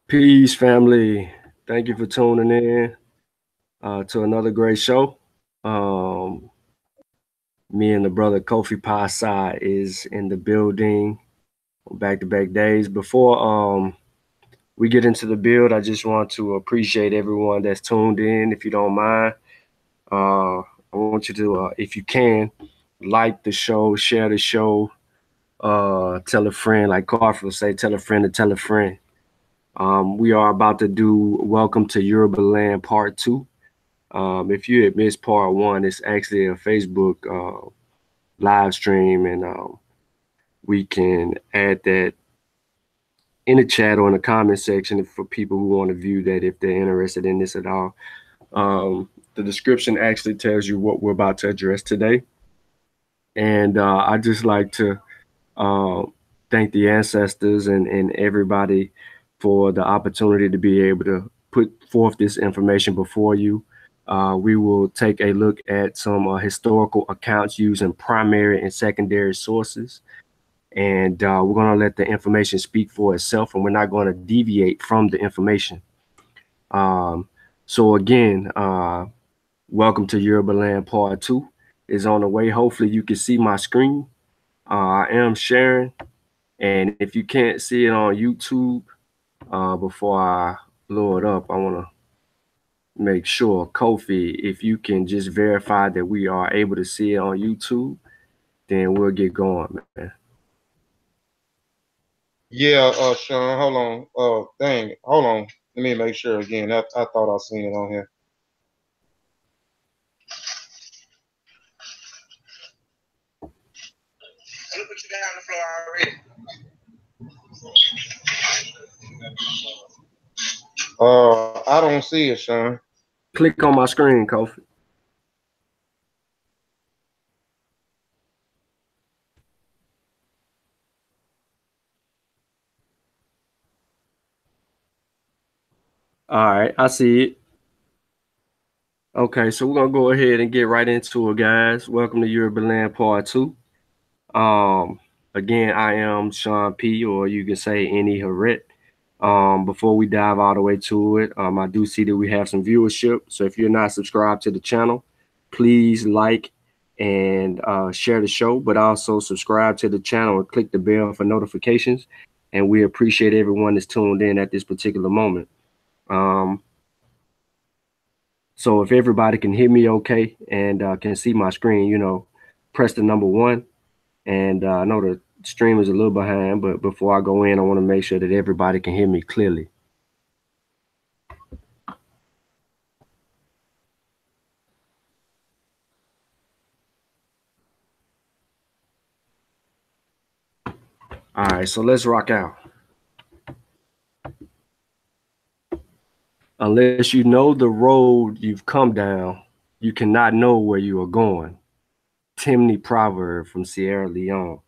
Peace, family. Thank you for tuning in to another great show. Um, Me and the brother Kofi Pasi is in the building on back-to-back days. Before we get into the build, I just want to appreciate everyone that's tuned in. If you don't mind, I want you to, if you can, like the show, share the show, tell a friend, like Carter will say, tell a friend to tell a friend. We are about to do Welcome to Yorubaland Part 2. If you had missed Part 1, it's actually a Facebook live stream, and we can add that in the chat or in the comment section for people who want to view that if they're interested in this at all. The description actually tells you what we're about to address today. And I just like to uh, thank the ancestors and everybody for the opportunity to be able to put forth this information before you. We will take a look at some historical accounts using primary and secondary sources. And we're going to let the information speak for itself, and we're not going to deviate from the information. Um, so, again, welcome to Yorubaland Part 2 is on the way. Hopefully, you can see my screen. I am sharing. And if you can't see it on YouTube, before I blow it up, I want to make sure, Kofi, if you can just verify that we are able to see it on YouTube, then we'll get going, man. Yeah, Sean, hold on. Hold on. Let me make sure again. I thought I seen it on here. Let me put you down on the floor already. I don't see it, Sean. Click on my screen, Kofi. All right, I see it. Okay, so we're gonna go ahead and get right into it, guys. Welcome to Yorubaland Part 2. Um, Again, I am Sean P, or you can say any Herit. Before we dive all the way to it, I do see that we have some viewership. So if you're not subscribed to the channel, please like and share the show, but also subscribe to the channel and click the bell for notifications. And we appreciate everyone that's tuned in at this particular moment. So if everybody can hear me okay and can see my screen, press the number 1. And I know the stream is a little behind, but before I go in, I want to make sure that everybody can hear me clearly. All right, so let's rock out. Unless you know the road you've come down, you cannot know where you are going. Timney proverb from Sierra Leone.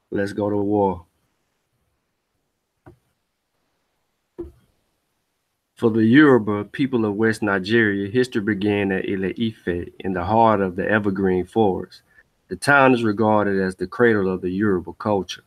Let's go to war. For the Yoruba people of West Nigeria, history began at Ile-Ife in the heart of the evergreen forest. The town is regarded as the cradle of the Yoruba culture.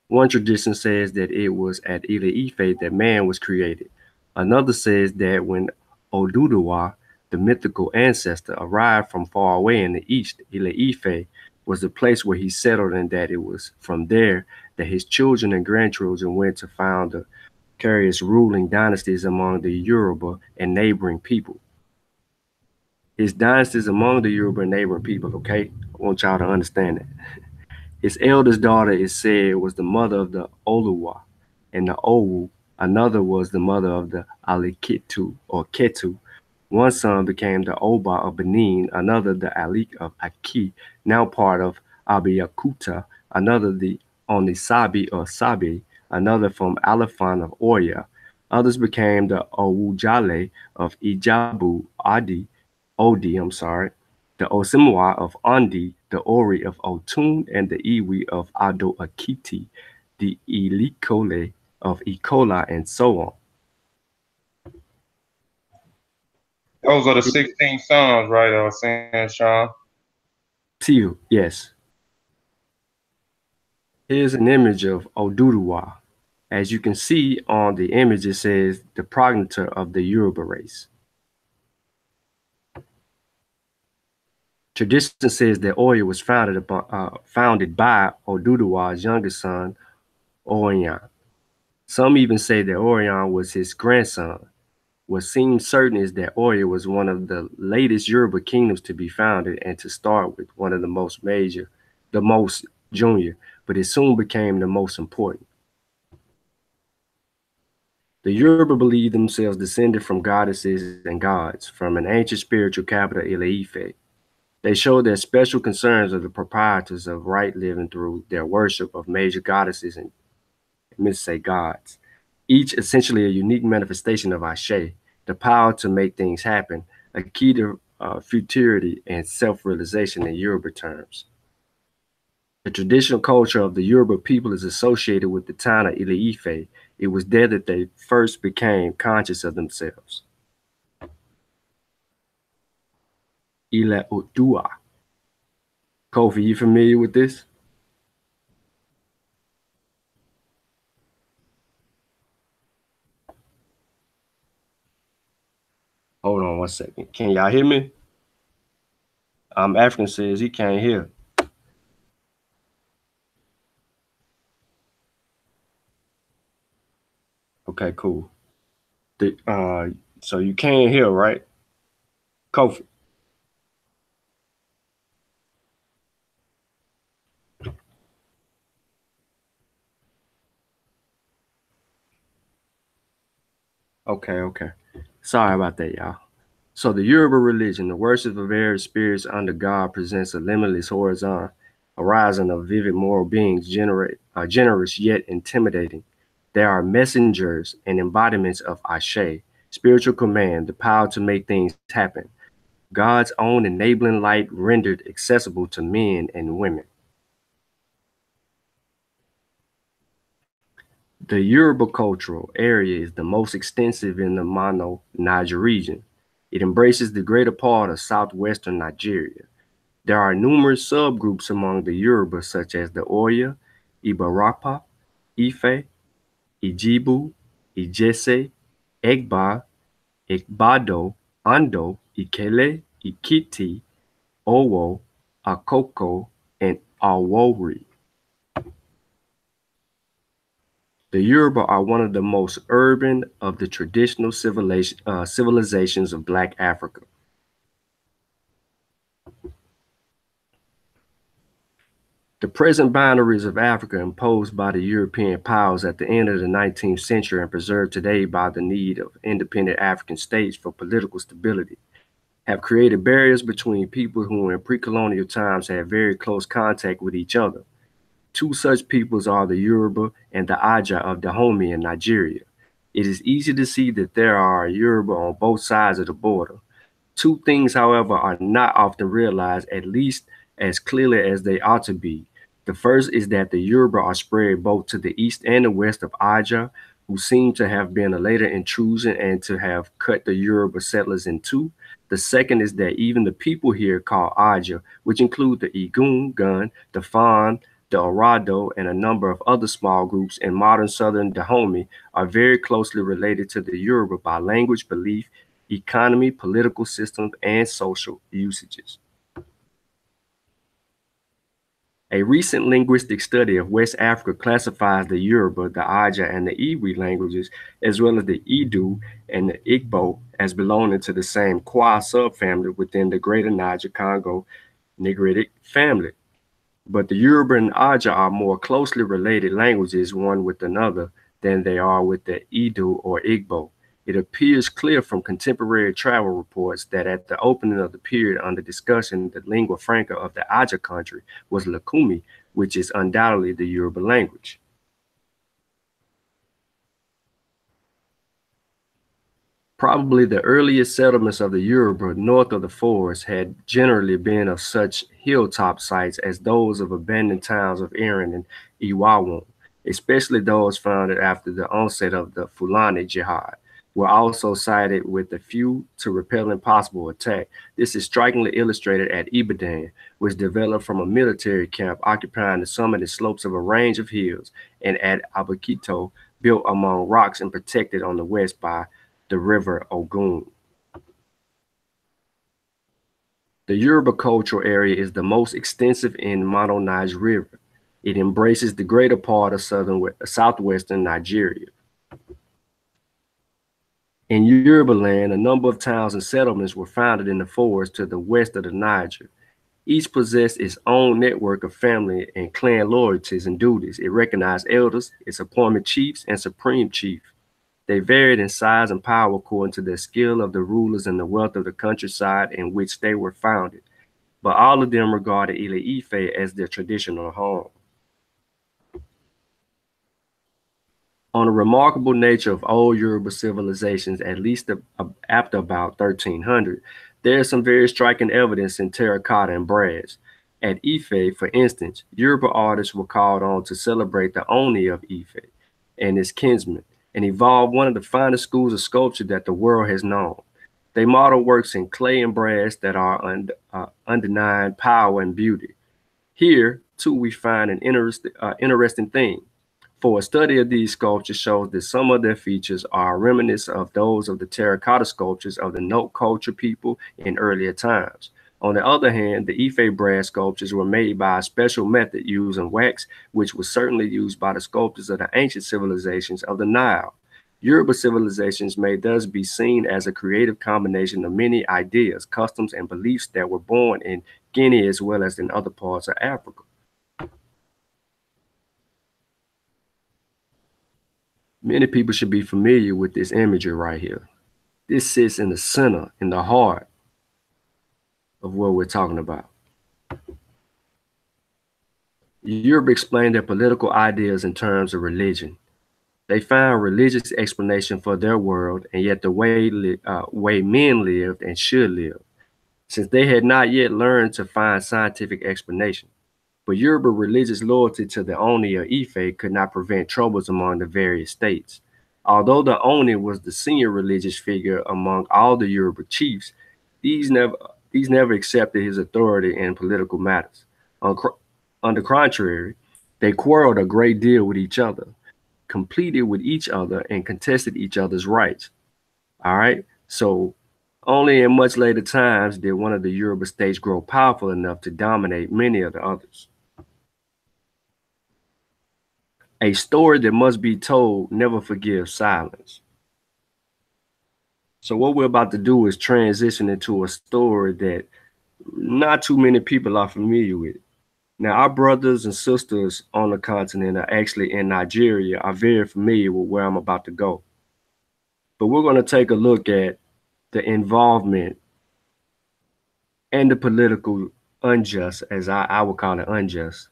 One tradition says that it was at Ile-Ife that man was created. Another says that when Oduduwa, the mythical ancestor, arrived from far away in the east, Ile-Ife was the place where he settled, and that it was from there that his children and grandchildren went to found the various ruling dynasties among the Yoruba and neighboring people. His dynasties among the Yoruba and neighboring people, okay? I want y'all to understand that. His eldest daughter is said was the mother of the Oluwa and the Owu. Another was the mother of the Alikitu or Ketu. One son became the Oba of Benin, another the Alik of Aki, now part of Abiyakuta, another the Onisabi or Sabi, another from Alifan of Oya. Others became the Owujale of Ijabu Odi, I'm sorry, the Osimwa of Andi, the Ori of Otun, and the Iwi of Ado Akiti, the Ilikole of Ikola, and so on. Those are the 16 sons, right? Saying Sean. Tiu, yes. Here's an image of Oduduwa. As you can see on the image, it says the progenitor of the Yoruba race. Tradition says that Oya was founded by Oduduwa's youngest son, Orion. Some even say that Orion was his grandson. What seems certain is that Oya was one of the latest Yoruba kingdoms to be founded and to start with one of the most junior, but it soon became the most important. The Yoruba believed themselves descended from goddesses and gods from an ancient spiritual capital, Ile-Ife. They showed their special concerns of the proprietors of right living through their worship of major goddesses and gods, each essentially a unique manifestation of Ashe, the power to make things happen, a key to futurity and self-realization in Yoruba terms. The traditional culture of the Yoruba people is associated with the town of Ile-Ife. It was there that they first became conscious of themselves. Ile Odua. Kofi, you familiar with this? Hold on one second. Can y'all hear me? African says he can't hear. Okay, cool. So you can't hear, right? Kofi. Okay. Sorry about that, y'all. So the Yoruba religion, the worship of various spirits under God, presents a limitless horizon of vivid moral beings, generous yet intimidating. They are messengers and embodiments of Ashe, spiritual command, the power to make things happen, God's own enabling light rendered accessible to men and women. The Yoruba cultural area is the most extensive in the Mono Niger region. It embraces the greater part of southwestern Nigeria. There are numerous subgroups among the Yoruba, such as the Oya, Ibarapa, Ife, Ijibu, Ijese, Egba, Egbado, Ando, Ikele, Ikiti, Owo, Akoko, and Awori. The Yoruba are one of the most urban of the traditional civilizations of Black Africa. The present boundaries of Africa, imposed by the European powers at the end of the 19th century and preserved today by the need of independent African states for political stability, have created barriers between people who in pre-colonial times had very close contact with each other. Two such peoples are the Yoruba and the Aja of Dahomey in Nigeria. It is easy to see that there are Yoruba on both sides of the border. Two things, however, are not often realized, at least as clearly as they ought to be. The first is that the Yoruba are spread both to the east and the west of Aja, who seem to have been a later intrusion and to have cut the Yoruba settlers in two. The second is that even the people here called Aja, which include the Igun, Gun, the Fan, the Orado, and a number of other small groups in modern southern Dahomey, are very closely related to the Yoruba by language, belief, economy, political systems, and social usages. A recent linguistic study of West Africa classifies the Yoruba, the Aja, and the Iwi languages, as well as the Idu and the Igbo, as belonging to the same Kwa subfamily within the Greater Niger-Congo Nigritic family. But the Yoruba and Aja are more closely related languages one with another than they are with the Idu or Igbo. It appears clear from contemporary travel reports that at the opening of the period under discussion, the lingua franca of the Aja country was Lakumi, which is undoubtedly the Yoruba language. Probably the earliest settlements of the Yoruba north of the forest had generally been of such hilltop sites as those of abandoned towns of Erin and Iwawon, especially those founded after the onset of the Fulani Jihad, were also cited with a few to repel possible attack. This is strikingly illustrated at Ibadan, which developed from a military camp occupying the summit and slopes of a range of hills, and at Abakito, built among rocks and protected on the west by the river Ogun. The Yoruba cultural area is the most extensive in Mono Niger River. It embraces the greater part of southwestern Nigeria. In Yorubaland, a number of towns and settlements were founded in the forest to the west of the Niger. Each possessed its own network of family and clan loyalties and duties. It recognized elders, its appointed chiefs, and supreme chief. They varied in size and power according to the skill of the rulers and the wealth of the countryside in which they were founded, but all of them regarded Ile Ife as their traditional home. On the remarkable nature of old Yoruba civilizations, at least after about 1300, there is some very striking evidence in terracotta and brass. At Ife, for instance, Yoruba artists were called on to celebrate the Oni of Ife and his kinsmen, and evolved one of the finest schools of sculpture that the world has known. They model works in clay and brass that are undenying power and beauty. Here, too, we find an interesting thing. For a study of these sculptures shows that some of their features are reminiscent of those of the terracotta sculptures of the Note culture people in earlier times. On the other hand, the Ife brass sculptures were made by a special method using wax, which was certainly used by the sculptors of the ancient civilizations of the Nile. Yoruba civilizations may thus be seen as a creative combination of many ideas, customs, and beliefs that were born in Guinea as well as in other parts of Africa. Many people should be familiar with this imagery right here. This sits in the center, in the heart of what we're talking about. Europe explained their political ideas in terms of religion. They found religious explanation for their world and yet the way men lived and should live, since they had not yet learned to find scientific explanation. But Yoruba religious loyalty to the Oni or Ife could not prevent troubles among the various states. Although the Oni was the senior religious figure among all the Yoruba chiefs, these never accepted his authority in political matters. On the contrary, they quarreled a great deal with each other, competed with each other, and contested each other's rights. All right. So only in much later times did one of the Yoruba states grow powerful enough to dominate many of the others. A story that must be told never forgives silence. So what we're about to do is transition into a story that not too many people are familiar with. Now, our brothers and sisters on the continent are actually in Nigeria are very familiar with where I'm about to go. But we're going to take a look at the involvement and the political unjust, as I would call it unjust,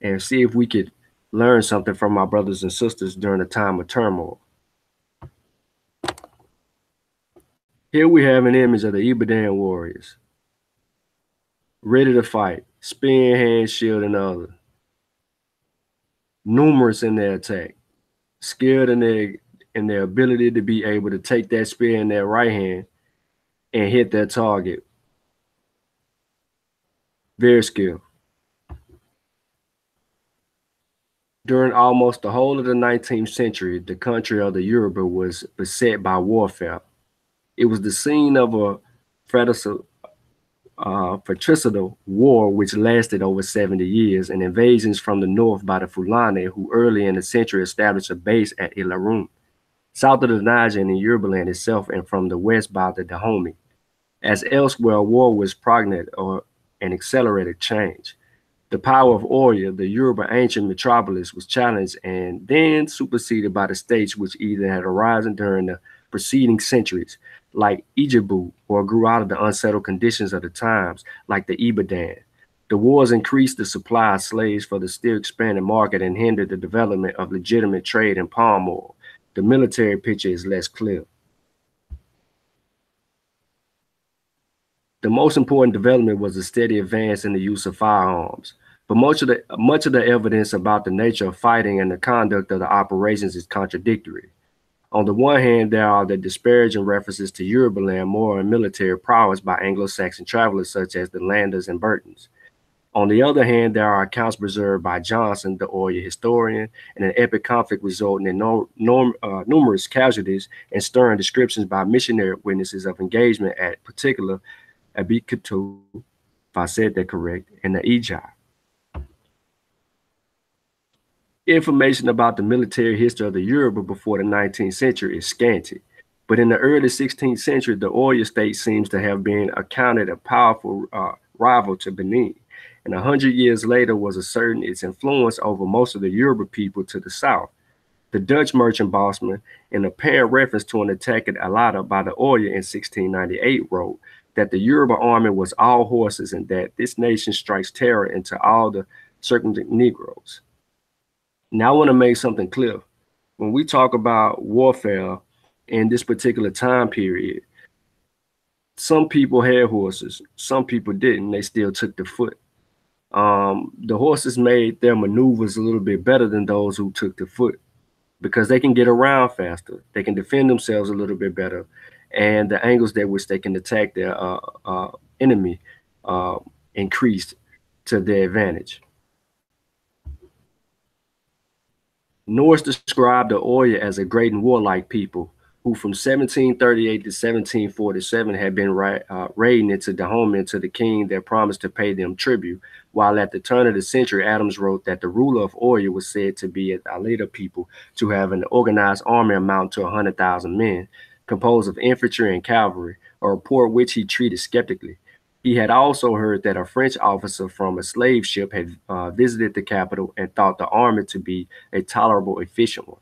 and see if we could learn something from our brothers and sisters during a time of turmoil. Here we have an image of the Ibadan warriors, ready to fight, spear in hand, shield in the other, numerous in their attack, skilled in their ability to be able to take that spear in their right hand and hit their target. Very skilled. During almost the whole of the 19th century, the country of the Yoruba was beset by warfare. It was the scene of a fratricidal war which lasted over 70 years, and invasions from the north by the Fulani, who early in the century established a base at Ilarun, south of the Niger and in Yorubaland itself, and from the west by the Dahomey. As elsewhere, war was pregnant or an accelerated change. The power of Oya, the Yoruba ancient metropolis, was challenged and then superseded by the states which either had arisen during the preceding centuries, like Ijebu, or grew out of the unsettled conditions of the times, like the Ibadan. The wars increased the supply of slaves for the still expanding market and hindered the development of legitimate trade in palm oil. The military picture is less clear. The most important development was the steady advance in the use of firearms. But much of the evidence about the nature of fighting and the conduct of the operations is contradictory. On the one hand, there are the disparaging references to Yorubaland moral and military prowess by Anglo-Saxon travelers such as the Landers and Burtons. On the other hand, there are accounts preserved by Johnson, the Oya historian, and an epic conflict resulting in numerous casualties and stern descriptions by missionary witnesses of engagement at particular Abikutu, if I said that correct, and the Ijai. Information about the military history of the Yoruba before the 19th century is scanty, but in the early 16th century, the Oyo state seems to have been accounted a powerful rival to Benin, and 100 years later was asserting its influence over most of the Yoruba people to the south. The Dutch merchant Bosman, in apparent reference to an attack at Alada by the Oyo in 1698, wrote that the Yoruba army was all horses and that this nation strikes terror into all the circumventing Negroes. Now, I want to make something clear. When we talk about warfare in this particular time period, some people had horses, some people didn't. They still took the foot. The horses made their maneuvers a little bit better than those who took the foot because they can get around faster. They can defend themselves a little bit better. And the angles at which they can attack their enemy increased to their advantage. Norse described the Oya as a great and warlike people who from 1738 to 1747 had been raiding into Dahomey to the king that promised to pay them tribute, while at the turn of the century, Adams wrote that the ruler of Oya was said to be a later people to have an organized army amounting to 100,000 men, composed of infantry and cavalry, a report which he treated skeptically. He had also heard that a French officer from a slave ship had visited the capital and thought the army to be a tolerable, efficient one.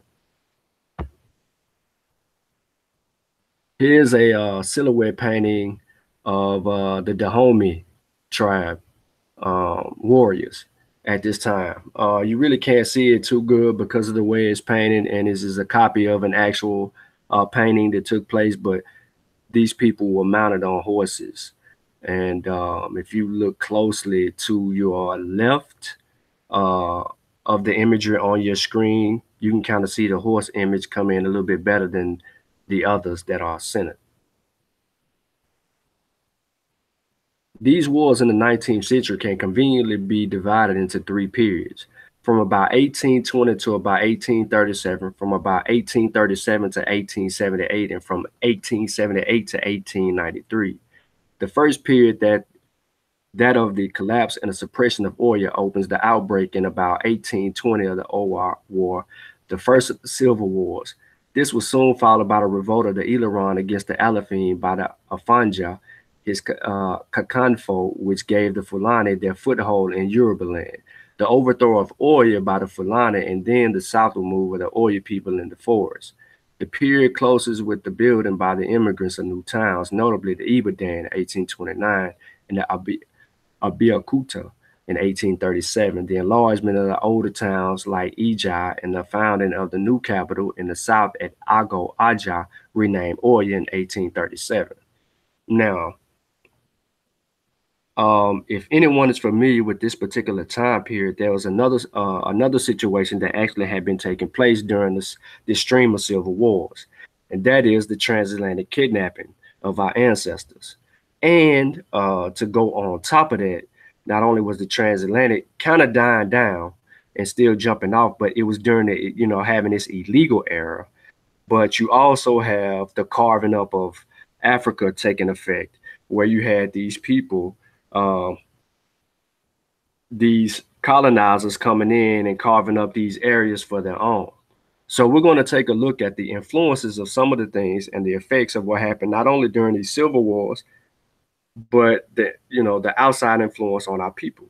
Here's a silhouette painting of the Dahomey tribe warriors at this time. You really can't see it too good because of the way it's painted, and this is a copy of an actual painting that took place, but these people were mounted on horses. And if you look closely to your left of the imagery on your screen, you can kind of see the horse image come in a little bit better than the others that are centered. These wars in the 19th century can conveniently be divided into three periods, from about 1820 to about 1837, from about 1837 to 1878, and from 1878 to 1893. The first period, that of the collapse and the suppression of Oya, opens the outbreak in about 1820 of the Owa War, the first of the Civil Wars. This was soon followed by the revolt of the Iloran against the Alafin by the Afanja, his Kakanfo, which gave the Fulani their foothold in Yorubaland, the overthrow of Oya by the Fulani, and then the southward move of the Oya people in the forest. The period closes with the building by the immigrants of new towns, notably the Ibadan in 1829 and the Abiakuta in 1837, the enlargement of the older towns like Ija, and the founding of the new capital in the south at Ago Aja, renamed Oya in 1837. Now, if anyone is familiar with this particular time period, there was another situation that actually had been taking place during this stream of civil wars, and that is the transatlantic kidnapping of our ancestors. And to go on top of that, not only was the transatlantic kind of dying down and still jumping off, but it was during the having this illegal era. But you also have the carving up of Africa taking effect, where you had these people, um, these colonizers coming in and carving up these areas for their own. So we're going to take a look at the influences of some of the things and the effects of what happened not only during these civil wars, but the outside influence on our people.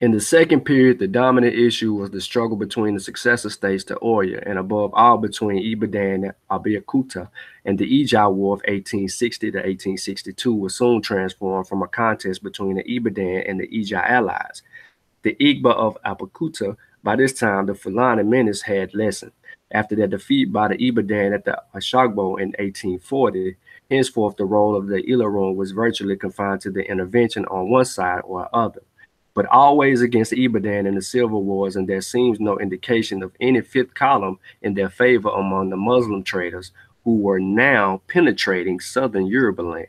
In the second period, the dominant issue was the struggle between the successor states to Oya, and above all between Ibadan and Abeokuta, and the Ija War of 1860 to 1862 was soon transformed from a contest between the Ibadan and the Ija allies. The Igba of Abeokuta, by this time the Fulani menace had lessened. After their defeat by the Ibadan at the Ashogbo in 1840, henceforth the role of the Ilarun was virtually confined to the intervention on one side or other, but always against Ibadan in the civil wars, and there seems no indication of any fifth column in their favor among the Muslim traders who were now penetrating southern Yorubaland.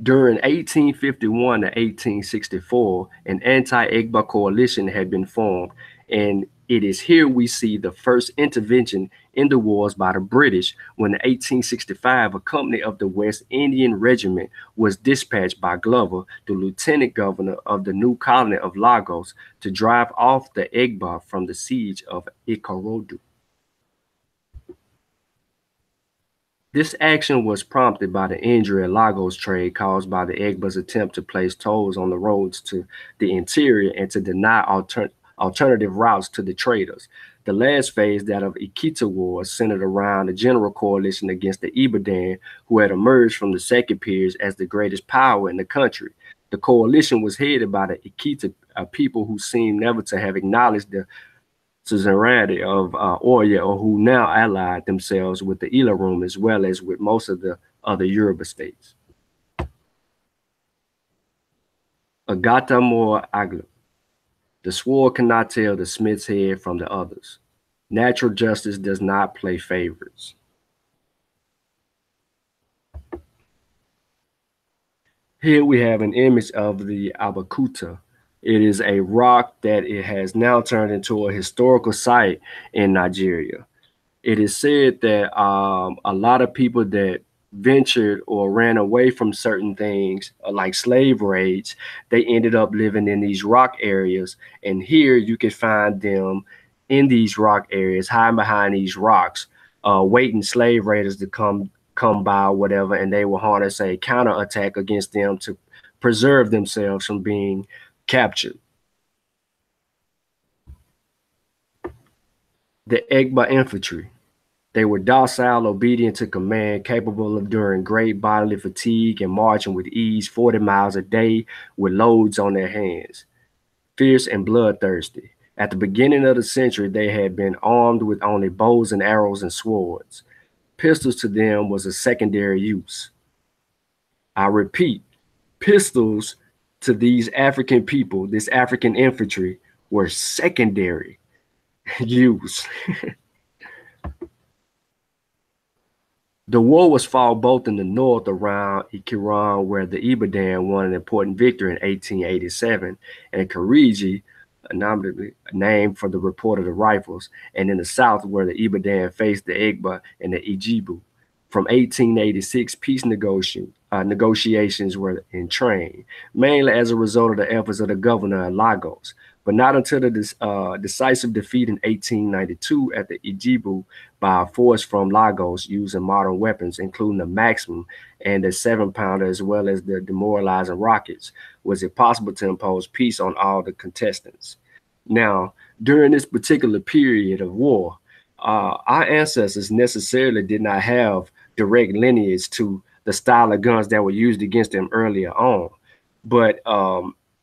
During 1851 to 1864, an anti-Egba coalition had been formed, and it is here we see the first intervention in the wars by the British when in 1865 a company of the West Indian Regiment was dispatched by Glover, the lieutenant governor of the new colony of Lagos, to drive off the Egba from the siege of Ikorodu. This action was prompted by the injury of Lagos trade caused by the Egba's attempt to place tolls on the roads to the interior and to deny alternative routes to the traders. The last phase, that of Ikita War, centered around a general coalition against the Ibadan, who had emerged from the second period as the greatest power in the country. The coalition was headed by the Ikita people who seemed never to have acknowledged the suzerainty of Oya, or who now allied themselves with the Ilarum as well as with most of the other Yoruba states. Agata Mor Aglu. The sword cannot tell the smith's head from the others. Natural justice does not play favorites. Here we have an image of the Abeokuta. It is a rock that it has now turned into a historical site in Nigeria. It is said that a lot of people that ventured or ran away from certain things, like slave raids, they ended up living in these rock areas. And here you can find them in these rock areas, hiding behind these rocks, waiting slave raiders to come by or whatever, and they will harness a counterattack against them to preserve themselves from being captured. The Egba infantry. They were docile, obedient to command, capable of enduring great bodily fatigue and marching with ease 40 miles a day with loads on their hands. Fierce and bloodthirsty. At the beginning of the century, they had been armed with only bows and arrows and swords. Pistols to them was a secondary use. I repeat, pistols to these African people, this African infantry, were secondary use. The war was fought both in the north around Ikiran, where the Ibadan won an important victory in 1887, and Kariji, named for the report of the rifles, and in the south, where the Ibadan faced the Egba and the Ijibu. From 1886, peace negotiations were in train, mainly as a result of the efforts of the governor of Lagos, but not until the decisive defeat in 1892 at the Ijibu by a force from Lagos using modern weapons, including the Maxim and the 7-pounder, as well as the demoralizing rockets, was it possible to impose peace on all the contestants. Now, during this particular period of war, our ancestors necessarily did not have direct lineage to the style of guns that were used against them earlier on. But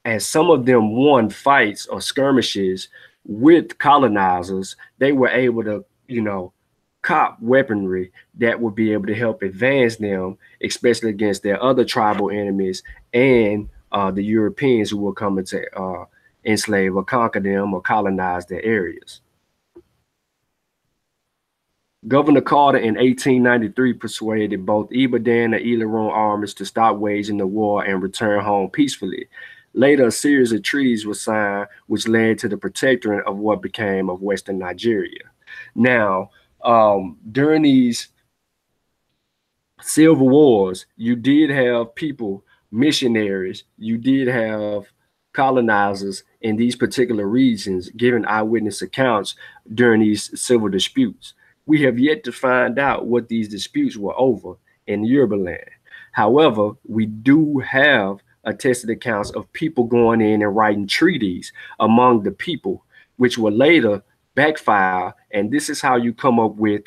as some of them won fights or skirmishes with colonizers, they were able to, cop weaponry that would be able to help advance them, especially against their other tribal enemies and the Europeans who were coming to enslave or conquer them or colonize their areas. Governor Carter in 1893 persuaded both Ibadan and Ilorin armies to stop waging the war and return home peacefully. Later, a series of treaties were signed, which led to the protectorate of what became of Western Nigeria. Now, during these civil wars, you did have people, missionaries, you did have colonizers in these particular regions giving eyewitness accounts during these civil disputes. We have yet to find out what these disputes were over in Yorubaland. However, we do have attested accounts of people going in and writing treaties among the people, which will later backfire. And this is how you come up with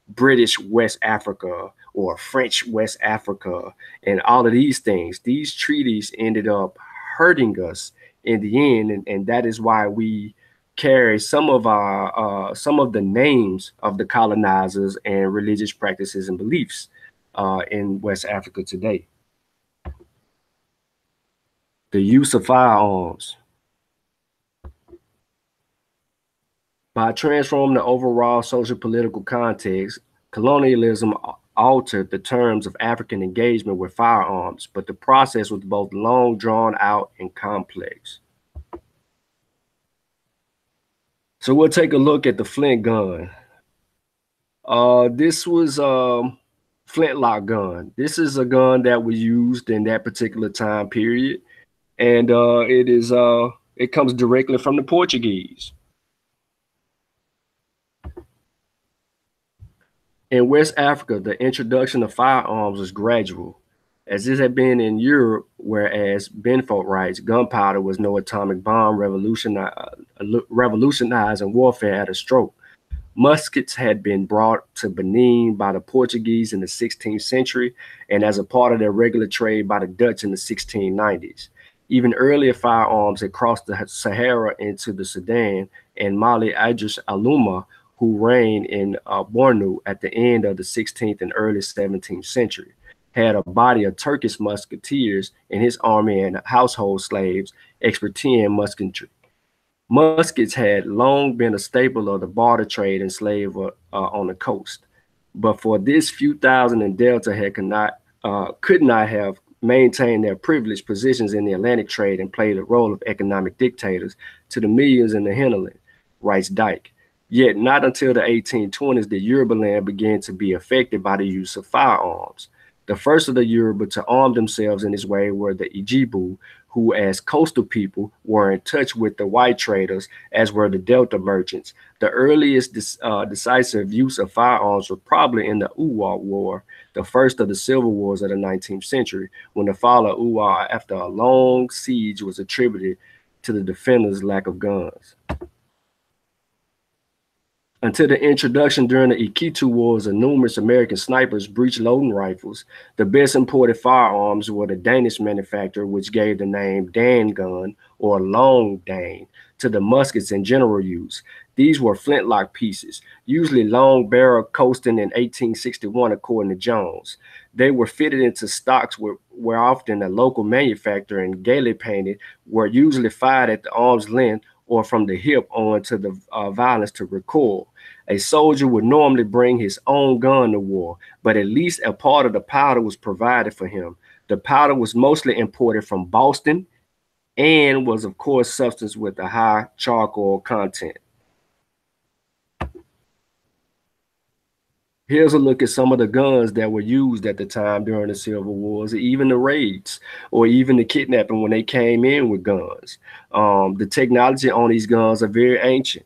British West Africa or French West Africa and all of these things. These treaties ended up hurting us in the end, and that is why we carry some of the names of the colonizers and religious practices and beliefs in West Africa today. The use of firearms. By transforming the overall social political context, colonialism altered the terms of African engagement with firearms, but the process was both long, drawn out, and complex. So we'll take a look at the flint gun. This was flintlock gun. This is a gun that was used in that particular time period, and it comes directly from the Portuguese. In West Africa, the introduction of firearms was gradual, as this had been in Europe, whereas Benfold writes, gunpowder was no atomic bomb revolutionizing warfare at a stroke. Muskets had been brought to Benin by the Portuguese in the 16th century and as a part of their regular trade by the Dutch in the 1690s. Even earlier firearms had crossed the Sahara into the Sudan, and Mali Idris Aluma, who reigned in Bornu at the end of the 16th and early 17th century, had a body of Turkish musketeers in his army and household slaves expertise in musketry. Muskets had long been a staple of the barter trade and slave on the coast. But for this, few thousand in Delta could not have maintained their privileged positions in the Atlantic trade and played the role of economic dictators to the millions in the hinterland, writes Dyke. Yet not until the 1820s did Yorubaland begin to be affected by the use of firearms. The first of the Yoruba to arm themselves in this way were the Ijibu, who as coastal people were in touch with the white traders, as were the Delta merchants. The earliest decisive use of firearms was probably in the Uwa War, the first of the civil wars of the 19th century, when the fall of Uwa after a long siege was attributed to the defenders' lack of guns. Until the introduction during the Iquitu Wars of numerous American snipers breech-loading rifles, the best imported firearms were the Danish manufacturer, which gave the name Dan gun or long Dane to the muskets in general use. These were flintlock pieces, usually long barrel coasting in 1861, according to Jones. They were fitted into stocks where often a local manufacturer and gaily painted were usually fired at the arm's length or from the hip on to the violence to recoil. A soldier would normally bring his own gun to war, but at least a part of the powder was provided for him. The powder was mostly imported from Boston and was, of course, substance with a high charcoal content. Here's a look at some of the guns that were used at the time during the Civil Wars, even the raids, or even the kidnapping when they came in with guns. The technology on these guns are very ancient.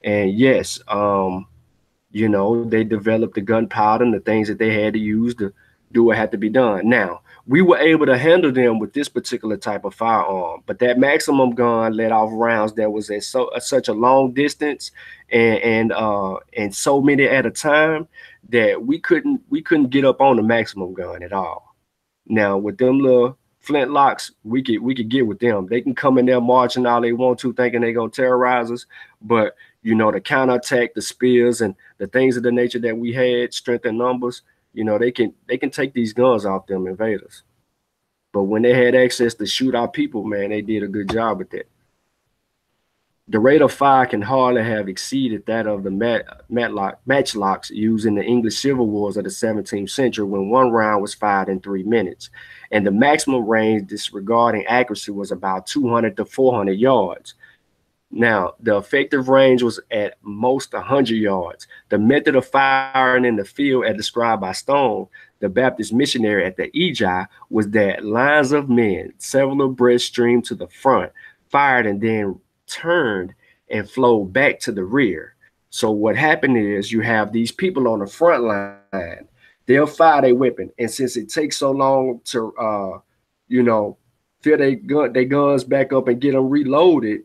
And yes, they developed the gunpowder and the things that they had to use, the do what had to be done. Now, we were able to handle them with this particular type of firearm, but that maximum gun let off rounds that was at such a long distance and so many at a time that we couldn't get up on the maximum gun at all. Now with them little flintlocks, we could get with them. They can come in there marching all they want to, thinking they're gonna terrorize us, but the counterattack, the spears, and the things of the nature that we had, strength in numbers, they can take these guns off them invaders. But when they had access to shoot our people, man, they did a good job with that. The rate of fire can hardly have exceeded that of the matchlocks used in the English civil wars of the 17th century, when one round was fired in 3 minutes. And the maximum range disregarding accuracy was about 200 to 400 yards. Now, the effective range was at most 100 yards. The method of firing in the field, as described by Stone, the Baptist missionary at the Iji, was that lines of men, several abreast, streamed to the front, fired, and then turned and flowed back to the rear. So what happened is you have these people on the front line. They'll fire their weapon, and since it takes so long to, fill their guns back up and get them reloaded,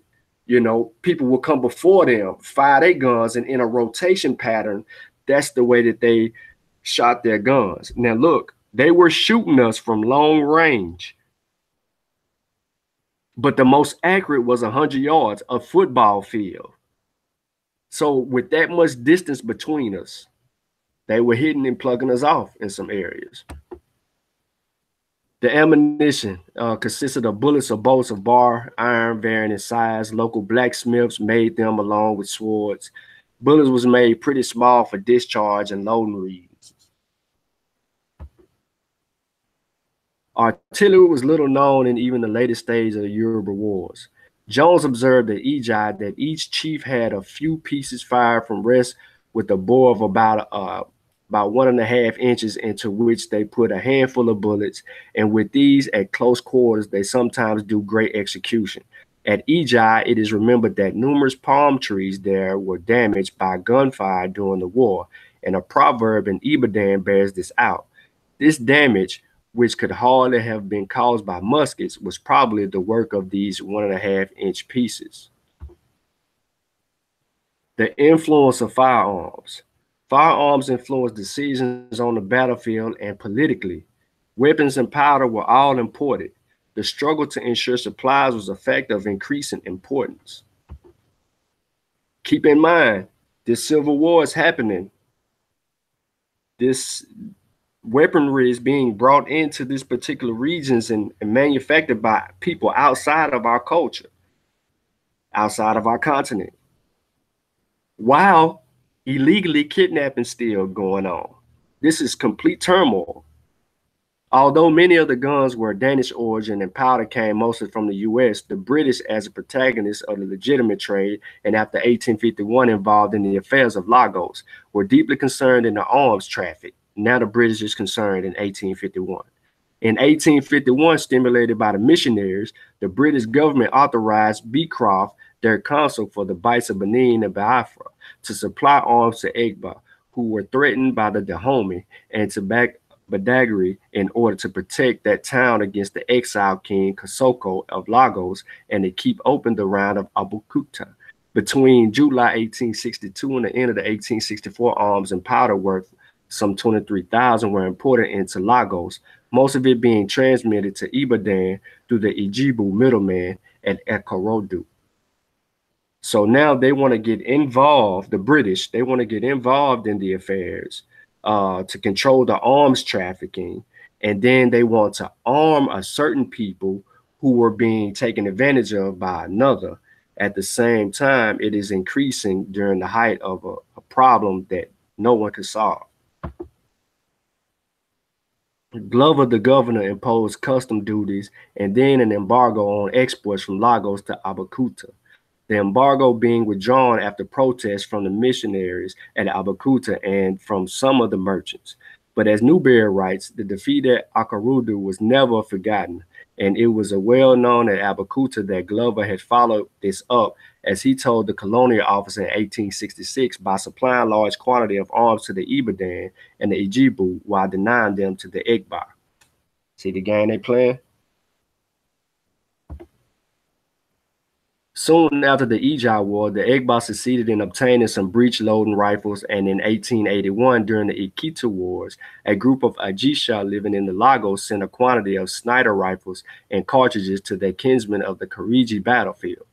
people will come before them, fire their guns, and in a rotation pattern, that's the way that they shot their guns. Now, look, they were shooting us from long range, but the most accurate was 100 yards, a football field. So with that much distance between us, they were hitting and plugging us off in some areas. The ammunition consisted of bullets or bolts of bar iron varying in size. Local blacksmiths made them along with swords. Bullets was made pretty small for discharge and loading reasons. Artillery was little known in even the latest stage of the Yoruba wars. Jones observed at Iji that each chief had a few pieces fired from rest with a bore of about 1.5 inches, into which they put a handful of bullets, and with these at close quarters, they sometimes do great execution. At Iji, it is remembered that numerous palm trees there were damaged by gunfire during the war, and a proverb in Ibadan bears this out. This damage, which could hardly have been caused by muskets, was probably the work of these 1.5-inch pieces. The influence of firearms. Firearms influenced decisions on the battlefield and politically. Weapons and powder were all imported. The struggle to ensure supplies was a fact of increasing importance. Keep in mind, this civil war is happening. This weaponry is being brought into these particular regions and manufactured by people outside of our culture, outside of our continent, while illegally kidnapping still going on. This is complete turmoil. Although many of the guns were Danish origin and powder came mostly from the US, the British, as a protagonist of the legitimate trade and after 1851 involved in the affairs of Lagos, were deeply concerned in the arms traffic. Now the British is concerned in 1851. In 1851, stimulated by the missionaries, the British government authorized Beecroft, their consul for the Bights of Benin and Biafra, to supply arms to Egba, who were threatened by the Dahomey, and to Badagry in order to protect that town against the exiled king Kosoko of Lagos and to keep open the round of Abeokuta. Between July 1862 and the end of the 1864, arms and powder worth some 23,000 were imported into Lagos, most of it being transmitted to Ibadan through the Ijibu middleman at Ekorodu. So now they want to get involved, the British, they want to get involved in the affairs to control the arms trafficking. And then they want to arm a certain people who were being taken advantage of by another. At the same time, it is increasing during the height of a problem that no one could solve. Glover, the governor, imposed custom duties and then an embargo on exports from Lagos to Abeokuta. The embargo being withdrawn after protests from the missionaries at Abeokuta and from some of the merchants. But as Newberry writes, the defeat at Akarudu was never forgotten, and it was a well known at Abeokuta that Glover had followed this up, as he told the colonial officer in 1866, by supplying large quantity of arms to the Ibadan and the Ijibu while denying them to the Egba. See the game they playing? Soon after the Ijai War, the Egba succeeded in obtaining some breech-loading rifles, and in 1881, during the Ikita Wars, a group of Ajisha living in the Lagos sent a quantity of Snider rifles and cartridges to their kinsmen of the Kariji battlefield.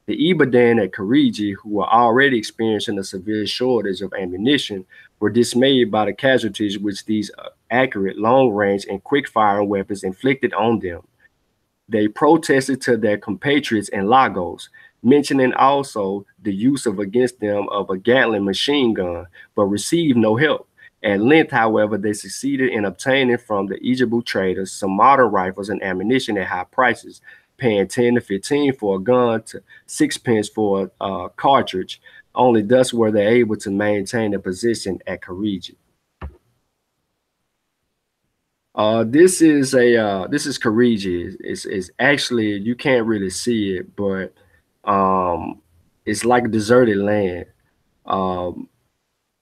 The Ibadan at Kariji, who were already experiencing a severe shortage of ammunition, were dismayed by the casualties which these accurate, long-range, and quick-firing weapons inflicted on them. They protested to their compatriots in Lagos, mentioning also the use of against them of a Gatling machine gun, but received no help. At length, however, they succeeded in obtaining from the Ijebu traders some modern rifles and ammunition at high prices, paying 10 to 15 for a gun to 6 pence for a cartridge. Only thus were they able to maintain a position at Kariji. This is Kariji. It's actually, you can't really see it, but it's like a deserted land. Um,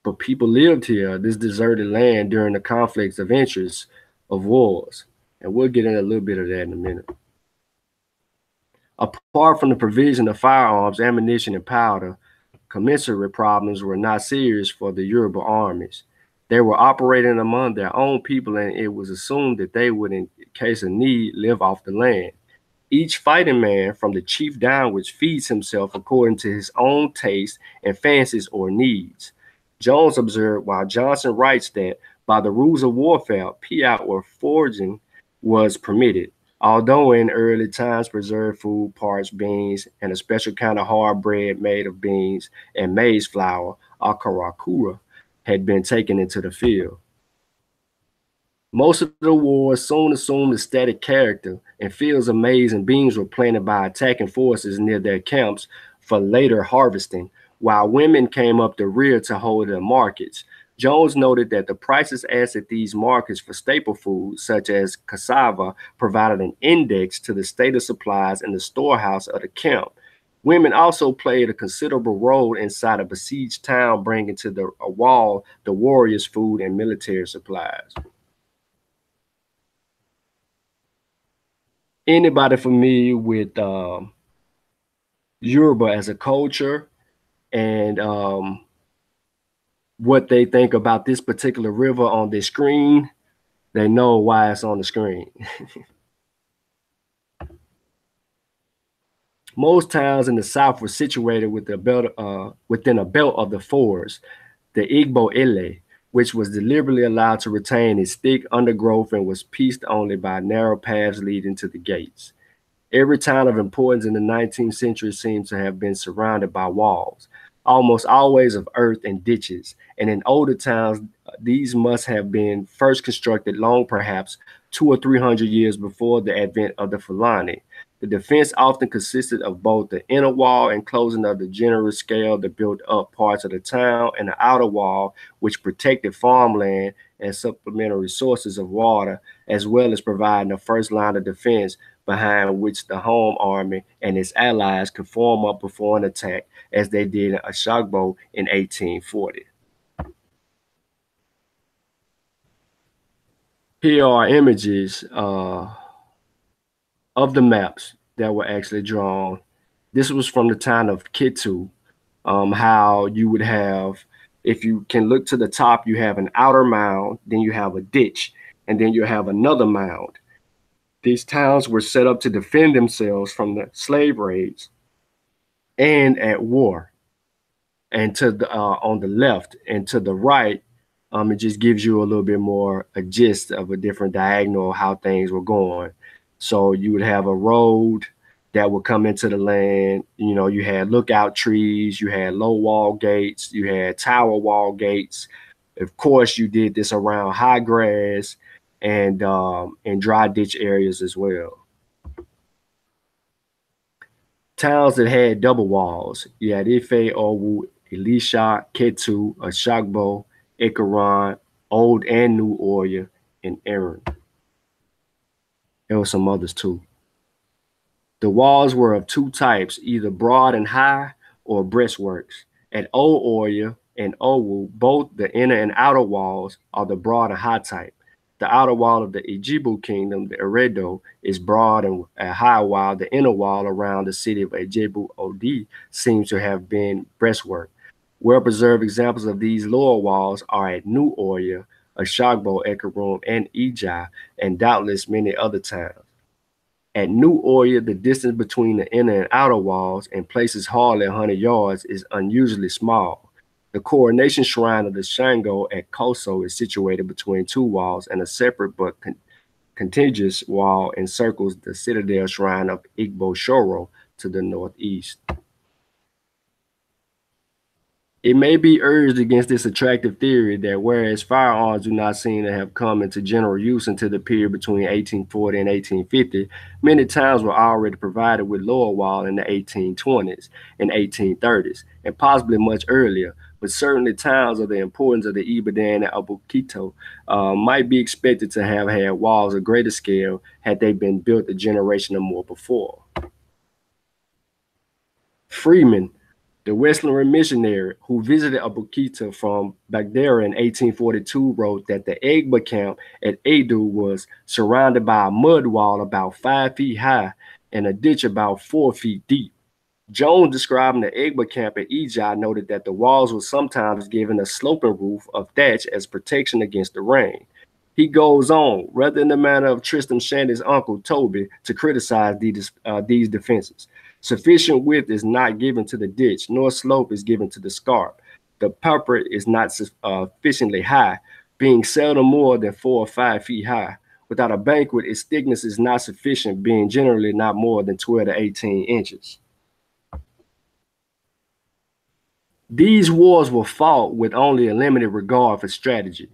but people lived here, this deserted land, during the conflicts of interest of wars, and we'll get into a little bit of that in a minute. Apart from the provision of firearms, ammunition, and powder, commensurate problems were not serious for the Yoruba armies. They were operating among their own people, and it was assumed that they would, in case of need, live off the land. Each fighting man, from the chief downwards, feeds himself according to his own taste and fancies or needs. Jones observed, while Johnson writes that by the rules of warfare, piat or foraging was permitted. Although in early times preserved food, parched beans, and a special kind of hard bread made of beans and maize flour, akarakura, had been taken into the field. Most of the wars soon assumed a static character, and fields of maize and beans were planted by attacking forces near their camps for later harvesting, while women came up the rear to hold their markets. Jones noted that the prices asked at these markets for staple foods, such as cassava, provided an index to the state of supplies in the storehouse of the camp. Women also played a considerable role inside a besieged town, bringing to the wall the warriors' food and military supplies. Anybody familiar with Yoruba as a culture and what they think about this particular river on the screen, they know why it's on the screen. Most towns in the south were situated within a belt of the forests, the Igbo Ele, which was deliberately allowed to retain its thick undergrowth and was pieced only by narrow paths leading to the gates. Every town of importance in the 19th century seems to have been surrounded by walls, almost always of earth and ditches, and in older towns, these must have been first constructed long, perhaps 200 or 300 years before the advent of the Fulani. The defense often consisted of both the inner wall enclosing of the generous scale that built up parts of the town, and the outer wall, which protected farmland and supplementary sources of water, as well as providing the first line of defense behind which the home army and its allies could form up before an attack, as they did in Ashogbo in 1840. Here are images of the maps that were actually drawn. This was from the time of Kitu, how you would have, if you can look to the top, you have an outer mound, then you have a ditch, and then you have another mound. These towns were set up to defend themselves from the slave raids and at war. And to the on the left and to the right, it just gives you a little bit more a gist of a different diagonal of how things were going. So you would have a road that would come into the land. You know, you had lookout trees, you had low wall gates, you had tower wall gates. Of course, you did this around high grass and dry ditch areas as well. Towns that had double walls. You had Ife, Owu, Elisha, Ketu, Ashogbo, Ikaran, Old and New Oya, and Aaron. There were some others too. The walls were of two types, either broad and high or breastworks. At Old Oya and Owu, both the inner and outer walls are the broad and high type. The outer wall of the Ijibu kingdom, the Eredo, is broad and high, while the inner wall around the city of Ijebu Odi seems to have been breastwork. Well-preserved examples of these lower walls are at New Oya, Ashogbo, Ekarum, and Ijai, and doubtless many other towns. At New Oya, the distance between the inner and outer walls, and places hardly 100 yards, is unusually small. The coronation shrine of the Shango at Koso is situated between two walls, and a separate but contiguous wall encircles the citadel shrine of Igbo Shoro to the northeast. It may be urged against this attractive theory that whereas firearms do not seem to have come into general use until the period between 1840 and 1850, many towns were already provided with lower wall in the 1820s and 1830s, and possibly much earlier. But certainly towns of the importance of the Ibadan and Abukito might be expected to have had walls of greater scale had they been built a generation or more before. Freeman, the Wesleyan missionary who visited Abukita from Bagdera in 1842, wrote that the Egba camp at Edu was surrounded by a mud wall about 5 feet high and a ditch about 4 feet deep. Jones, describing the Egba camp at Ijai, noted that the walls were sometimes given a sloping roof of thatch as protection against the rain. He goes on, rather in the manner of Tristram Shandy's uncle Toby, to criticize these defenses. Sufficient width is not given to the ditch, nor slope is given to the scarp. The parapet is not sufficiently high, being seldom more than 4 or 5 feet high. Without a banquet, its thickness is not sufficient, being generally not more than 12 to 18 inches. These wars were fought with only a limited regard for strategy.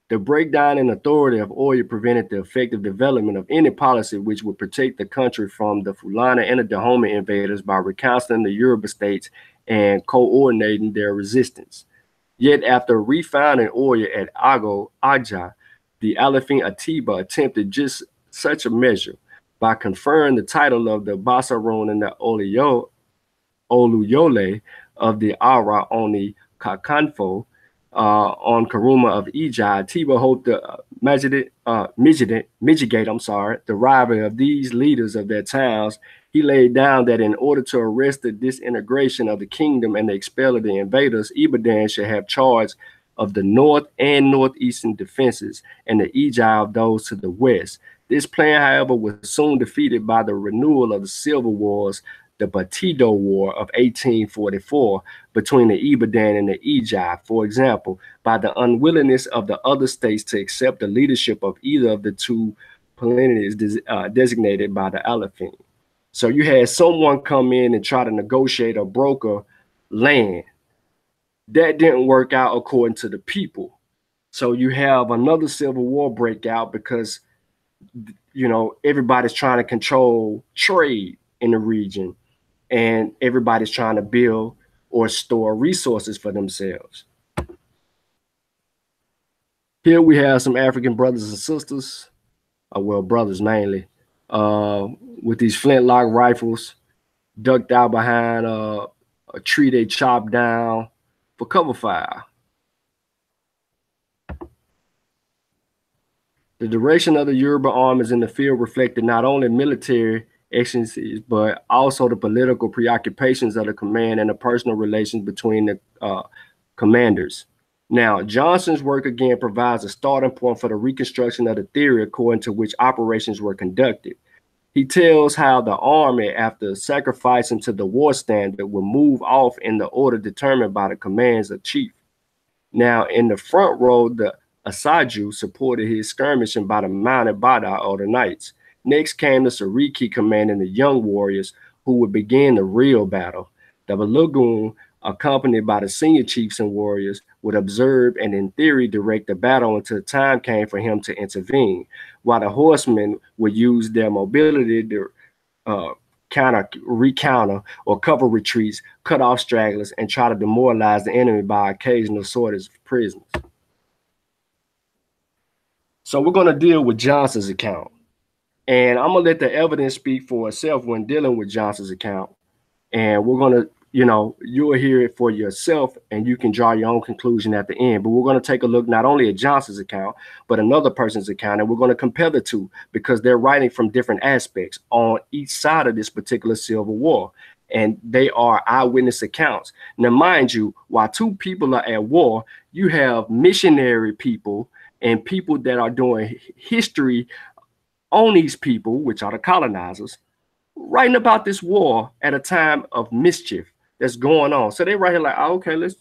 The breakdown in authority of Oya prevented the effective development of any policy which would protect the country from the Fulani and the Dahomey invaders by reconciling the Yoruba states and coordinating their resistance. Yet after refounding Oya at Aja, the Alafin Atiba attempted just such a measure by conferring the title of the Basarun and the Oluyole of the Ara Oni Kakanfo on Karuma of Ijai. Atiba hoped to mitigate the rivalry of these leaders of their towns. He laid down that in order to arrest the disintegration of the kingdom and the expel of the invaders, Ibadan should have charge of the north and northeastern defenses and the Ijai of those to the west. This plan, however, was soon defeated by the renewal of the civil wars, the Batido War of 1844 between the Ibadan and the Ijai, for example, by the unwillingness of the other states to accept the leadership of either of the two polinities designated by the Alafin. So you had someone come in and try to negotiate or broker land. That didn't work out according to the people. So you have another civil war break out because, everybody's trying to control trade in the region and everybody's trying to build or store resources for themselves. Here we have some African brothers and sisters, brothers mainly, with these flintlock rifles ducked out behind a tree they chopped down for cover fire. The duration of the Yoruba armies in the field reflected not only military exigencies, but also the political preoccupations of the command and the personal relations between the commanders. Now, Johnson's work again provides a starting point for the reconstruction of the theory according to which operations were conducted. He tells how the army, after sacrificing to the war standard, will move off in the order determined by the commands of chief. Now, in the front row, the Asaju supported his skirmishing by the mounted Bada or the knights. Next came the Sariki commanding the young warriors who would begin the real battle. The Balogun, accompanied by the senior chiefs and warriors, would observe and in theory direct the battle until the time came for him to intervene, while the horsemen would use their mobility to recounter or cover retreats, cut off stragglers, and try to demoralize the enemy by occasional sorties of prisoners. So we're going to deal with Johnson's account. And I'm going to let the evidence speak for itself when dealing with Johnson's account. And we're going to, you'll hear it for yourself and you can draw your own conclusion at the end. But we're going to take a look not only at Johnson's account, but another person's account. And we're going to compare the two because they're writing from different aspects on each side of this particular Civil War. And they are eyewitness accounts. Now, mind you, while two people are at war, you have missionary people and people that are doing history on these people, which are the colonizers, writing about this war at a time of mischief that's going on. So they right here like, oh, okay, let's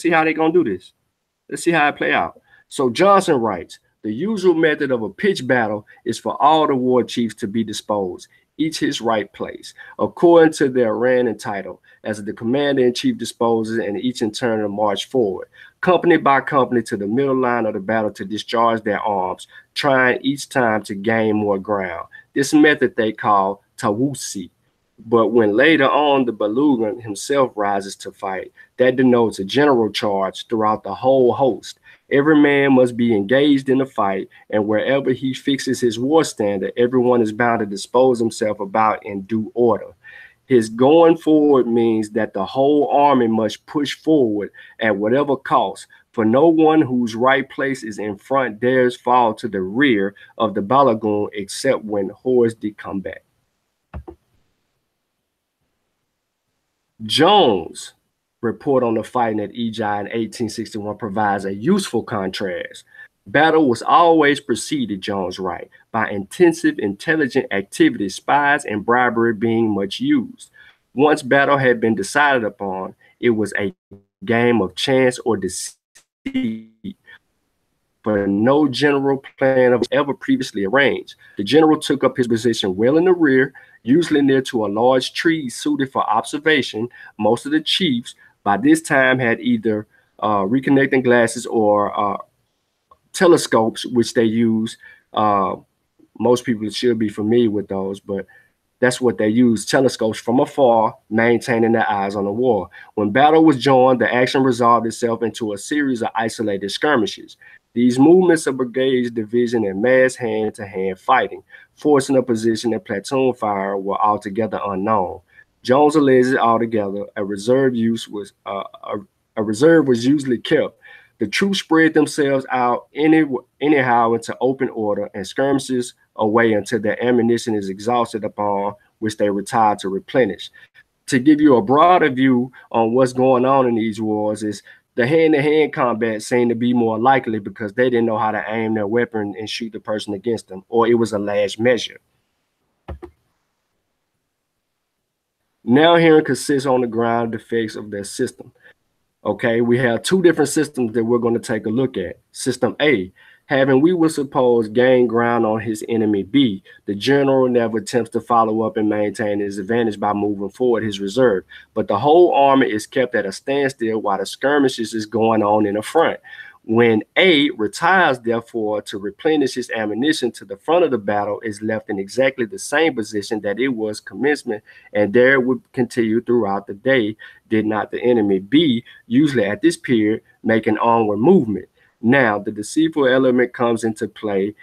see how they're gonna do this. Let's see how it play out. So Johnson writes, the usual method of a pitched battle is for all the war chiefs to be disposed, each his right place, according to their rank and title, as the commander-in-chief disposes, and each in turn to march forward, company by company to the middle line of the battle to discharge their arms, trying each time to gain more ground. This method they call Tawusi. But when later on the Beluga himself rises to fight, that denotes a general charge throughout the whole host. Every man must be engaged in the fight, and wherever he fixes his war standard, everyone is bound to dispose himself about in due order. His going forward means that the whole army must push forward at whatever cost, for no one whose right place is in front dares fall to the rear of the Balagoon except when hors de combat. Jones' report on the fighting at Ejai in 1861 provides a useful contrast. Battle was always preceded, Jones writes, by intensive, intelligent activity, spies and bribery being much used. Once battle had been decided upon, it was a game of chance or deceit, but no general plan was ever previously arranged. The general took up his position well in the rear, usually near to a large tree suited for observation. Most of the chiefs by this time had either reconnecting glasses or telescopes, which they use. Most people should be familiar with those, but that's what they use, telescopes from afar, maintaining their eyes on the war. When battle was joined, the action resolved itself into a series of isolated skirmishes. These movements of brigades, division, and mass hand-to-hand fighting, forcing a position and platoon fire were altogether unknown. Jones alleges altogether a reserve was usually kept. The troops spread themselves out anyhow into open order and skirmishes away until their ammunition is exhausted, upon which they retire to replenish. To give you a broader view on what's going on in these wars is the hand-to-hand combat seemed to be more likely because they didn't know how to aim their weapon and shoot the person against them, or it was a last measure. Now hearing consists on the ground defects of their system. Okay, we have two different systems that we're going to take a look at. System A, having, we will suppose, gained ground on his enemy B, the general never attempts to follow up and maintain his advantage by moving forward his reserve, but the whole army is kept at a standstill while the skirmishes is going on in the front. When A retires, therefore, to replenish his ammunition to the front of the battle, is left in exactly the same position that it was commencement, and there would continue throughout the day, did not the enemy B, usually at this period, make an onward movement. Now, the deceitful element comes into play,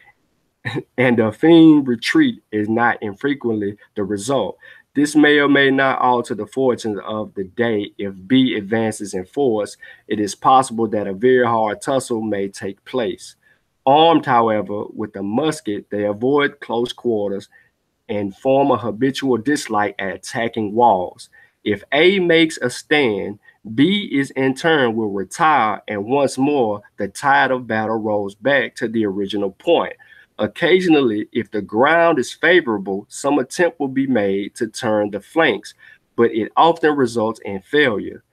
and the feigned retreat is not infrequently the result. This may or may not alter the fortunes of the day. If B advances in force, it is possible that a very hard tussle may take place. Armed, however, with a musket, they avoid close quarters and form a habitual dislike at attacking walls. If A makes a stand, B is in turn will retire, and once more the tide of battle rolls back to the original point. Occasionally, if the ground is favorable, some attempt will be made to turn the flanks, but it often results in failure.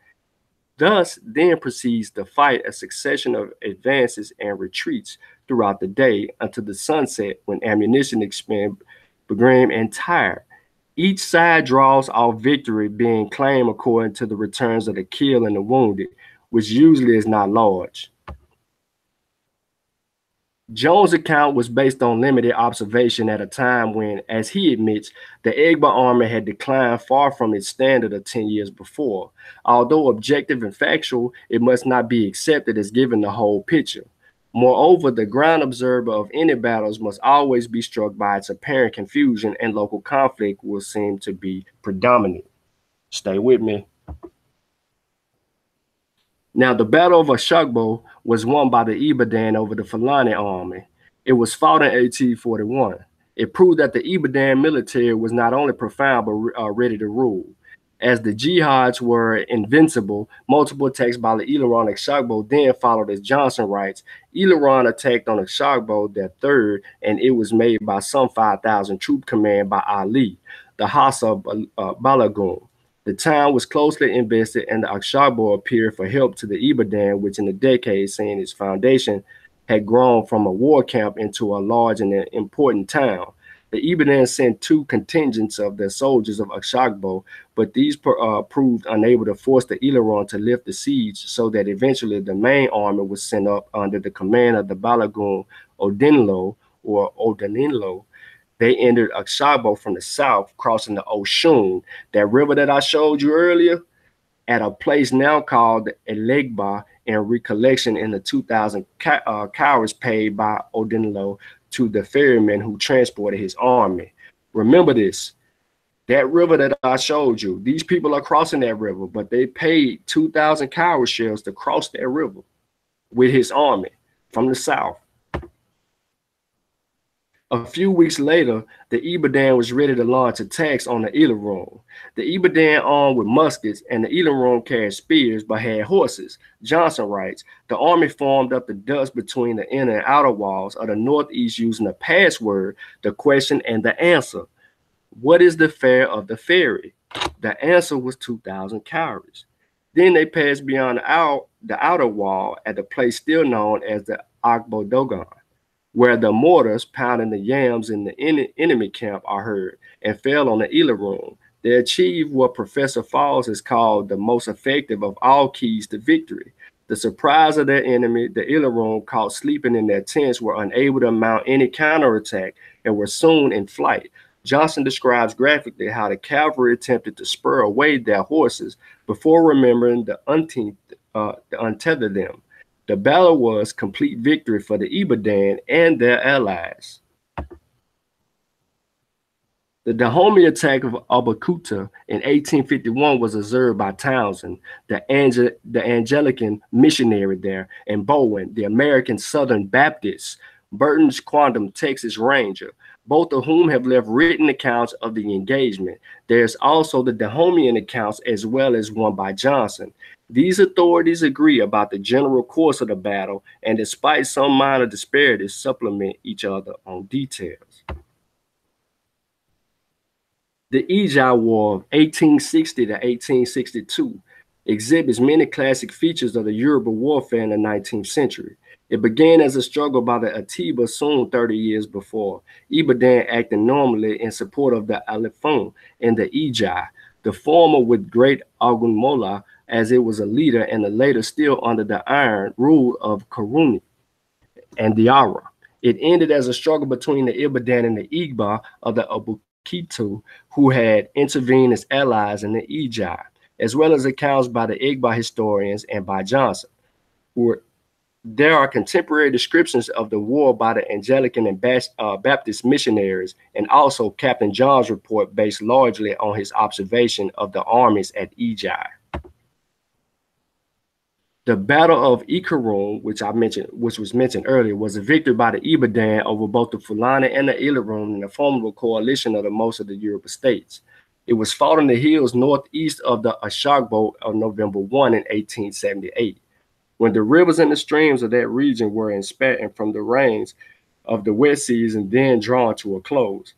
Thus, then proceeds the fight, a succession of advances and retreats throughout the day until the sunset, when ammunition expend, begrim, and tired. Each side draws off victory, being claimed according to the returns of the killed and the wounded, which usually is not large. Jones' account was based on limited observation at a time when, as he admits, the Egba army had declined far from its standard of 10 years before. Although objective and factual, it must not be accepted as giving the whole picture. Moreover, the ground observer of any battles must always be struck by its apparent confusion, and local conflict will seem to be predominant. Stay with me. Now, the Battle of Oshogbo was won by the Ibadan over the Fulani army. It was fought in 1841. It proved that the Ibadan military was not only profound but ready to rule. As the jihads were invincible, multiple attacks by the Iloran Oshogbo then followed. As Johnson writes, Iloran attacked on Oshogbo their third, and it was made by some 5,000 troop command by Ali, the Hassa Balagun. The town was closely invested, and the Oshogbo appeared for help to the Ibadan, which in the decades seeing its foundation had grown from a war camp into a large and important town. The Ibadan sent 2 contingents of their soldiers of Oshogbo, but these proved unable to force the Iloran to lift the siege, so that eventually the main army was sent up under the command of the Balagun Odinlo or Odaninlo. They entered Oshogbo from the south, crossing the Oshun, that river that I showed you earlier, at a place now called Elegba, in recollection in the 2,000 cowards paid by Odinlo to the ferryman who transported his army. Remember this, that river that I showed you, these people are crossing that river, but they paid 2,000 coward shells to cross that river with his army from the south. A few weeks later, the Ibadan was ready to launch attacks on the Iloran. The Ibadan armed with muskets and the Iloran carried spears but had horses. Johnson writes, the army formed up the dust between the inner and outer walls of the northeast using a password, the question and the answer. What is the fare of the ferry? The answer was 2,000 cowries. Then they passed beyond the outer wall at the place still known as the Agbo Dogon, where the mortars pounding the yams in the enemy camp are heard, and fell on the Iloran. They achieved what Professor Falls has called the most effective of all keys to victory. The surprise of their enemy, the Iloran, caught sleeping in their tents, were unable to mount any counterattack and were soon in flight. Johnson describes graphically how the cavalry attempted to spur away their horses before remembering to untether them. The battle was complete victory for the Ibadan and their allies. The Dahomey attack of Abeokuta in 1851 was observed by Townsend, the Anglican missionary there, and Bowen, the American Southern Baptist, Burton's Quantum Texas Ranger, both of whom have left written accounts of the engagement. There's also the Dahomean accounts as well as one by Johnson. These authorities agree about the general course of the battle, and despite some minor disparities, supplement each other on details. The Ija War of 1860 to 1862 exhibits many classic features of the Yoruba warfare in the 19th century. It began as a struggle by the Atiba soon 30 years before, Ibadan acting normally in support of the Alifun and the Ija, the former with great Agunmola as it was a leader, and the later still under the iron rule of Karuni and Diara. It ended as a struggle between the Ibadan and the Igba of the Abukitu, who had intervened as allies in the Ija, as well as accounts by the Igba historians and by Johnson. There are contemporary descriptions of the war by the Anglican and Baptist missionaries, and also Captain John's report based largely on his observation of the armies at Ija. The Battle of Ikarum, which was mentioned earlier, was a victory by the Ibadan over both the Fulani and the Iloran in a formidable coalition of most of the Yoruba states. It was fought in the hills northeast of the Oshogbo on November 1 in 1878. When the rivers and the streams of that region were expanding from the rains of the wet season, then drawn to a close.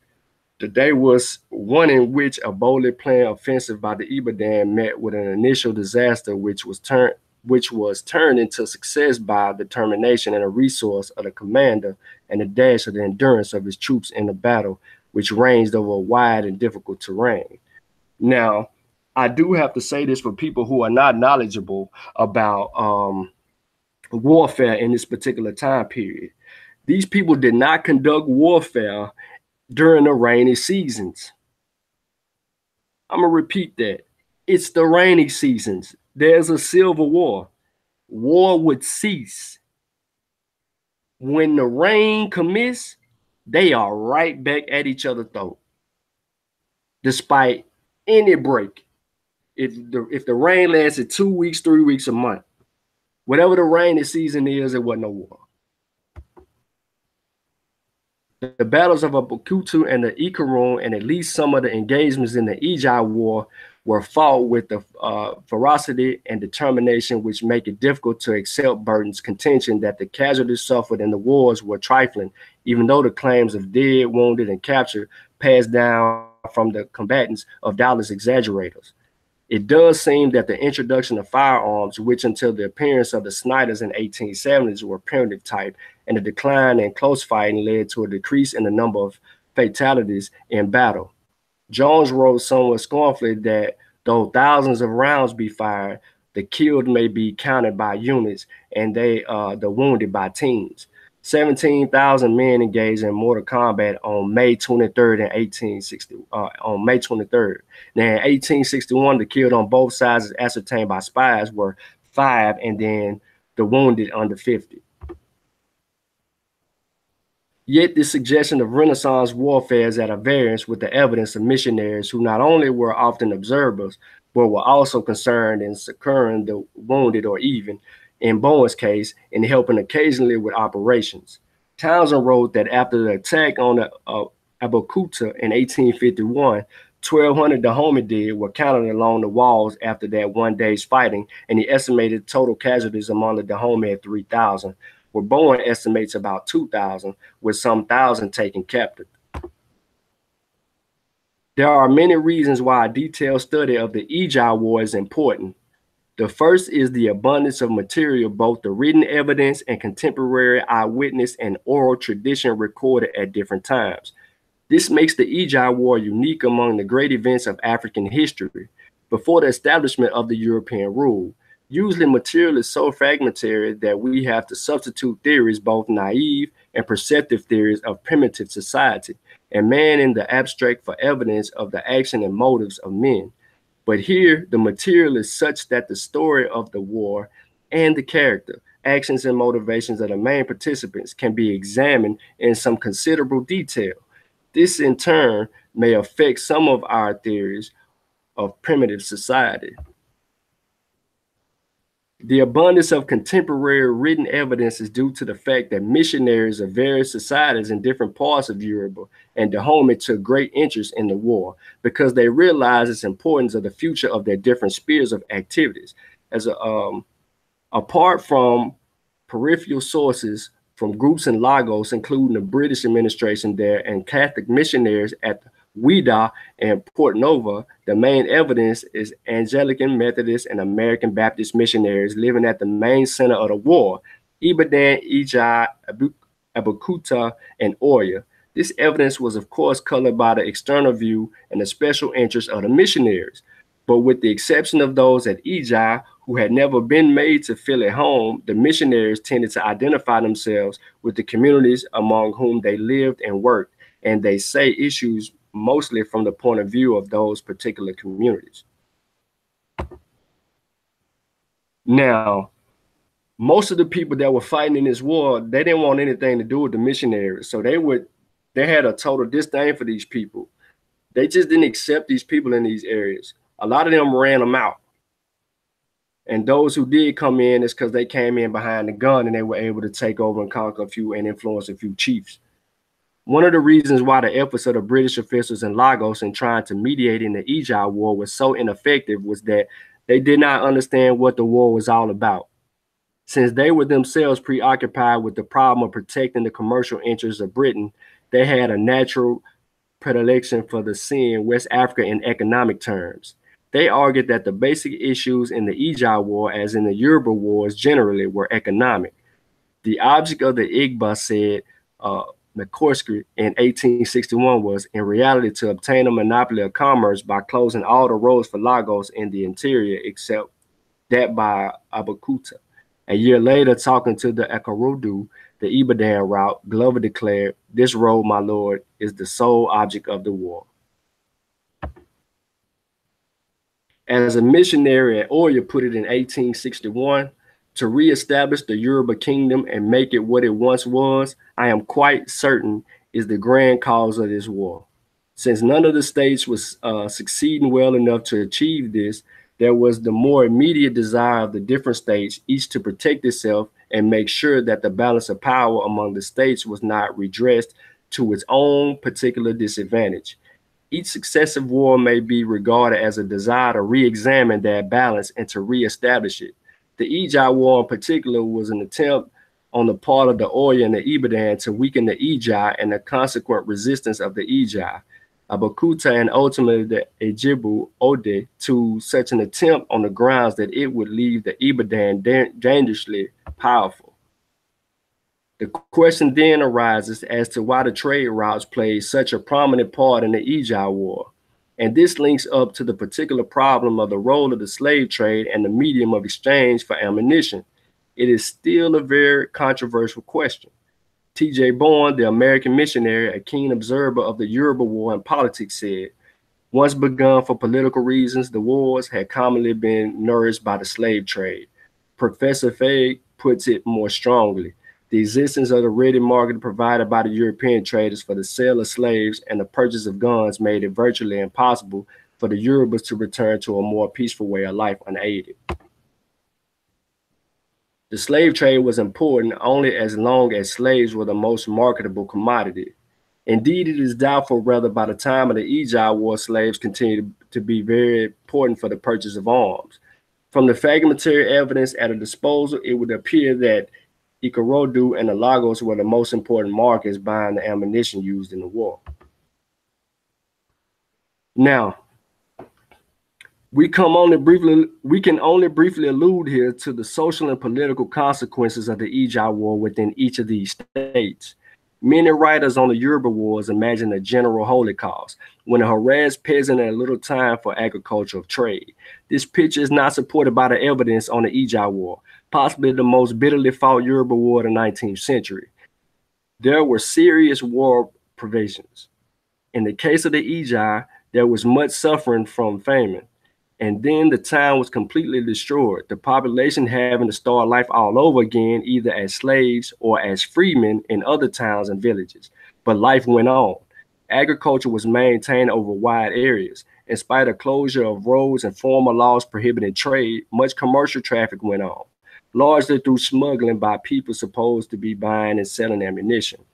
The day was one in which a boldly planned offensive by the Ibadan met with an initial disaster, which was turned into success by determination and a resource of the commander and the dash of the endurance of his troops in the battle, which ranged over a wide and difficult terrain. Now, I do have to say this for people who are not knowledgeable about warfare in this particular time period. These people did not conduct warfare during the rainy seasons. I'm going to repeat that. It's the rainy seasons. There's a civil war. War would cease When the rain commence, they are right back at each other's throat, despite any break. If the rain lasted 2 weeks, 3 weeks, a month, whatever the rainy season is, it wasn't no war. The battles of Abukutu and the Ikaron, and at least some of the engagements in the Ijai War, were fought with the ferocity and determination which make it difficult to accept Burton's contention that the casualties suffered in the wars were trifling, even though the claims of dead, wounded, and captured passed down from the combatants of doubtless exaggerators. It does seem that the introduction of firearms, which until the appearance of the Snyders in 1870s were primitive type, and the decline in close fighting led to a decrease in the number of fatalities in battle. Jones wrote somewhat scornfully that though thousands of rounds be fired, the killed may be counted by units and the wounded by teams. 17,000 men engaged in mortal combat on May 23rd in 1860. On May 23rd. Now, in 1861, the killed on both sides, as ascertained by spies, were 5, and then the wounded under 50. Yet this suggestion of Renaissance warfare is at a variance with the evidence of missionaries who not only were often observers, but were also concerned in succoring the wounded, or even, in Bowen's case, in helping occasionally with operations. Townsend wrote that after the attack on the Abeokuta in 1851, 1,200 Dahomey dead were counted along the walls after that one day's fighting, and he estimated total casualties among the Dahomey at 3,000. Where Bowen estimates about 2,000, with some thousand taken captive. There are many reasons why a detailed study of the Ijai War is important. The first is the abundance of material, both the written evidence and contemporary eyewitness and oral tradition recorded at different times. This makes the Ijai War unique among the great events of African history before the establishment of the European rule. Usually material is so fragmentary that we have to substitute theories, both naive and perceptive theories of primitive society, and man in the abstract for evidence of the action and motives of men. But here, the material is such that the story of the war and the character, actions, and motivations of the main participants can be examined in some considerable detail. This, in turn, may affect some of our theories of primitive society. The abundance of contemporary written evidence is due to the fact that missionaries of various societies in different parts of Europe and Dahomey took great interest in the war because they realized its importance of the future of their different spheres of activities. Apart from peripheral sources from groups in Lagos, including the British administration there and Catholic missionaries at Ouida and Port Nova, the main evidence is Anglican, Methodist, and American Baptist missionaries living at the main center of the war, Ibadan, Ijai, Abeokuta, and Oyo. This evidence was, of course, colored by the external view and the special interest of the missionaries. But with the exception of those at Ijai, who had never been made to feel at home, the missionaries tended to identify themselves with the communities among whom they lived and worked, and they say issues mostly from the point of view of those particular communities. Now, most of the people that were fighting in this war, they didn't want anything to do with the missionaries. So they had a total disdain for these people. They just didn't accept these people in these areas. A lot of them ran them out. And those who did come in is because they came in behind the gun and they were able to take over and conquer a few and influence a few chiefs. One of the reasons why the efforts of the British officials in Lagos in trying to mediate in the Ijai War was so ineffective was that they did not understand what the war was all about. Since they were themselves preoccupied with the problem of protecting the commercial interests of Britain, they had a natural predilection for the seeing West Africa in economic terms. They argued that the basic issues in the Ijai War, as in the Yoruba wars generally, were economic. The object of the Igba, said McCorskey in 1861, was in reality to obtain a monopoly of commerce by closing all the roads for Lagos in the interior except that by Abeokuta. A year later, talking to the Ikorodu, the Ibadan route, Glover declared, "This road, my lord, is the sole object of the war." As a missionary at Oyo put it in 1861, to reestablish the Yoruba kingdom and make it what it once was, I am quite certain is the grand cause of this war. Since none of the states was succeeding well enough to achieve this, there was the more immediate desire of the different states, each to protect itself and make sure that the balance of power among the states was not redressed to its own particular disadvantage. Each successive war may be regarded as a desire to re-examine that balance and to re-establish it. The Ijai War in particular was an attempt on the part of the Oya and the Ibadan to weaken the Ijai and the consequent resistance of the Ijai, Abakuta, and ultimately the Ejibu Ode to such an attempt on the grounds that it would leave the Ibadan dangerously powerful. The question then arises as to why the trade routes played such a prominent part in the Ijai War. And this links up to the particular problem of the role of the slave trade and the medium of exchange for ammunition. It is still a very controversial question. T.J. Bourne, the American missionary, a keen observer of the Yoruba War and politics, said, once begun for political reasons, the wars had commonly been nourished by the slave trade. Professor Fay puts it more strongly. The existence of the ready market provided by the European traders for the sale of slaves and the purchase of guns made it virtually impossible for the Yorubas to return to a more peaceful way of life unaided. The slave trade was important only as long as slaves were the most marketable commodity. Indeed, it is doubtful whether by the time of the Ijai War, slaves continued to be very important for the purchase of arms. From the fragmentary evidence at a disposal, it would appear that Ikorodu and the Lagos were the most important markets buying the ammunition used in the war. Now, we can only briefly allude here to the social and political consequences of the Ijai War within each of these states. Many writers on the Yoruba Wars imagine a general holocaust, when a harassed peasant had little time for agricultural trade. This picture is not supported by the evidence on the Ijai War, possibly the most bitterly fought Yoruba war of the 19th century. There were serious war provisions. In the case of the Ijai, there was much suffering from famine. And then the town was completely destroyed, the population having to start life all over again, either as slaves or as freemen in other towns and villages. But life went on. Agriculture was maintained over wide areas. In spite of closure of roads and formal laws prohibiting trade, much commercial traffic went on, largely through smuggling by people supposed to be buying and selling ammunition.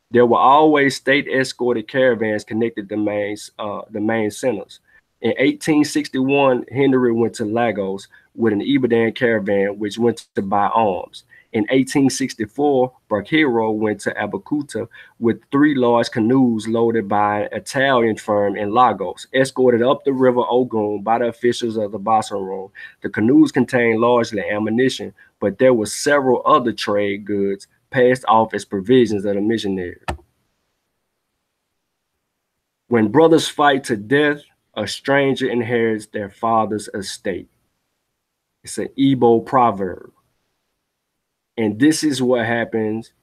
There were always state-escorted caravans connected to the main centers. In 1861, Henry went to Lagos with an Ibadan caravan, which went to buy arms. In 1864, Barquero went to Abakuta with 3 large canoes loaded by an Italian firm in Lagos, escorted up the river Ogun by the officials of the Basaron. The canoes contained largely ammunition, but there were several other trade goods passed off as provisions of the missionaries. When brothers fight to death, a stranger inherits their father's estate. It's an Igbo proverb. And this is what happens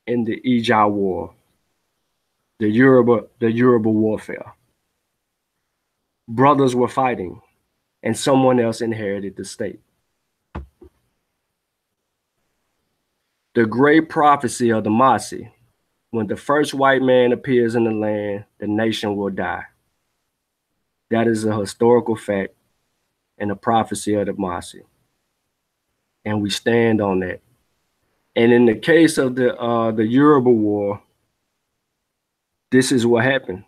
in the Ijai War, the Yoruba warfare. Brothers were fighting, and someone else inherited the state. The great prophecy of the Mossi: when the first white man appears in the land, the nation will die. That is a historical fact and a prophecy of the Mossi. And we stand on that. And in the case of the Yoruba War, this is what happened.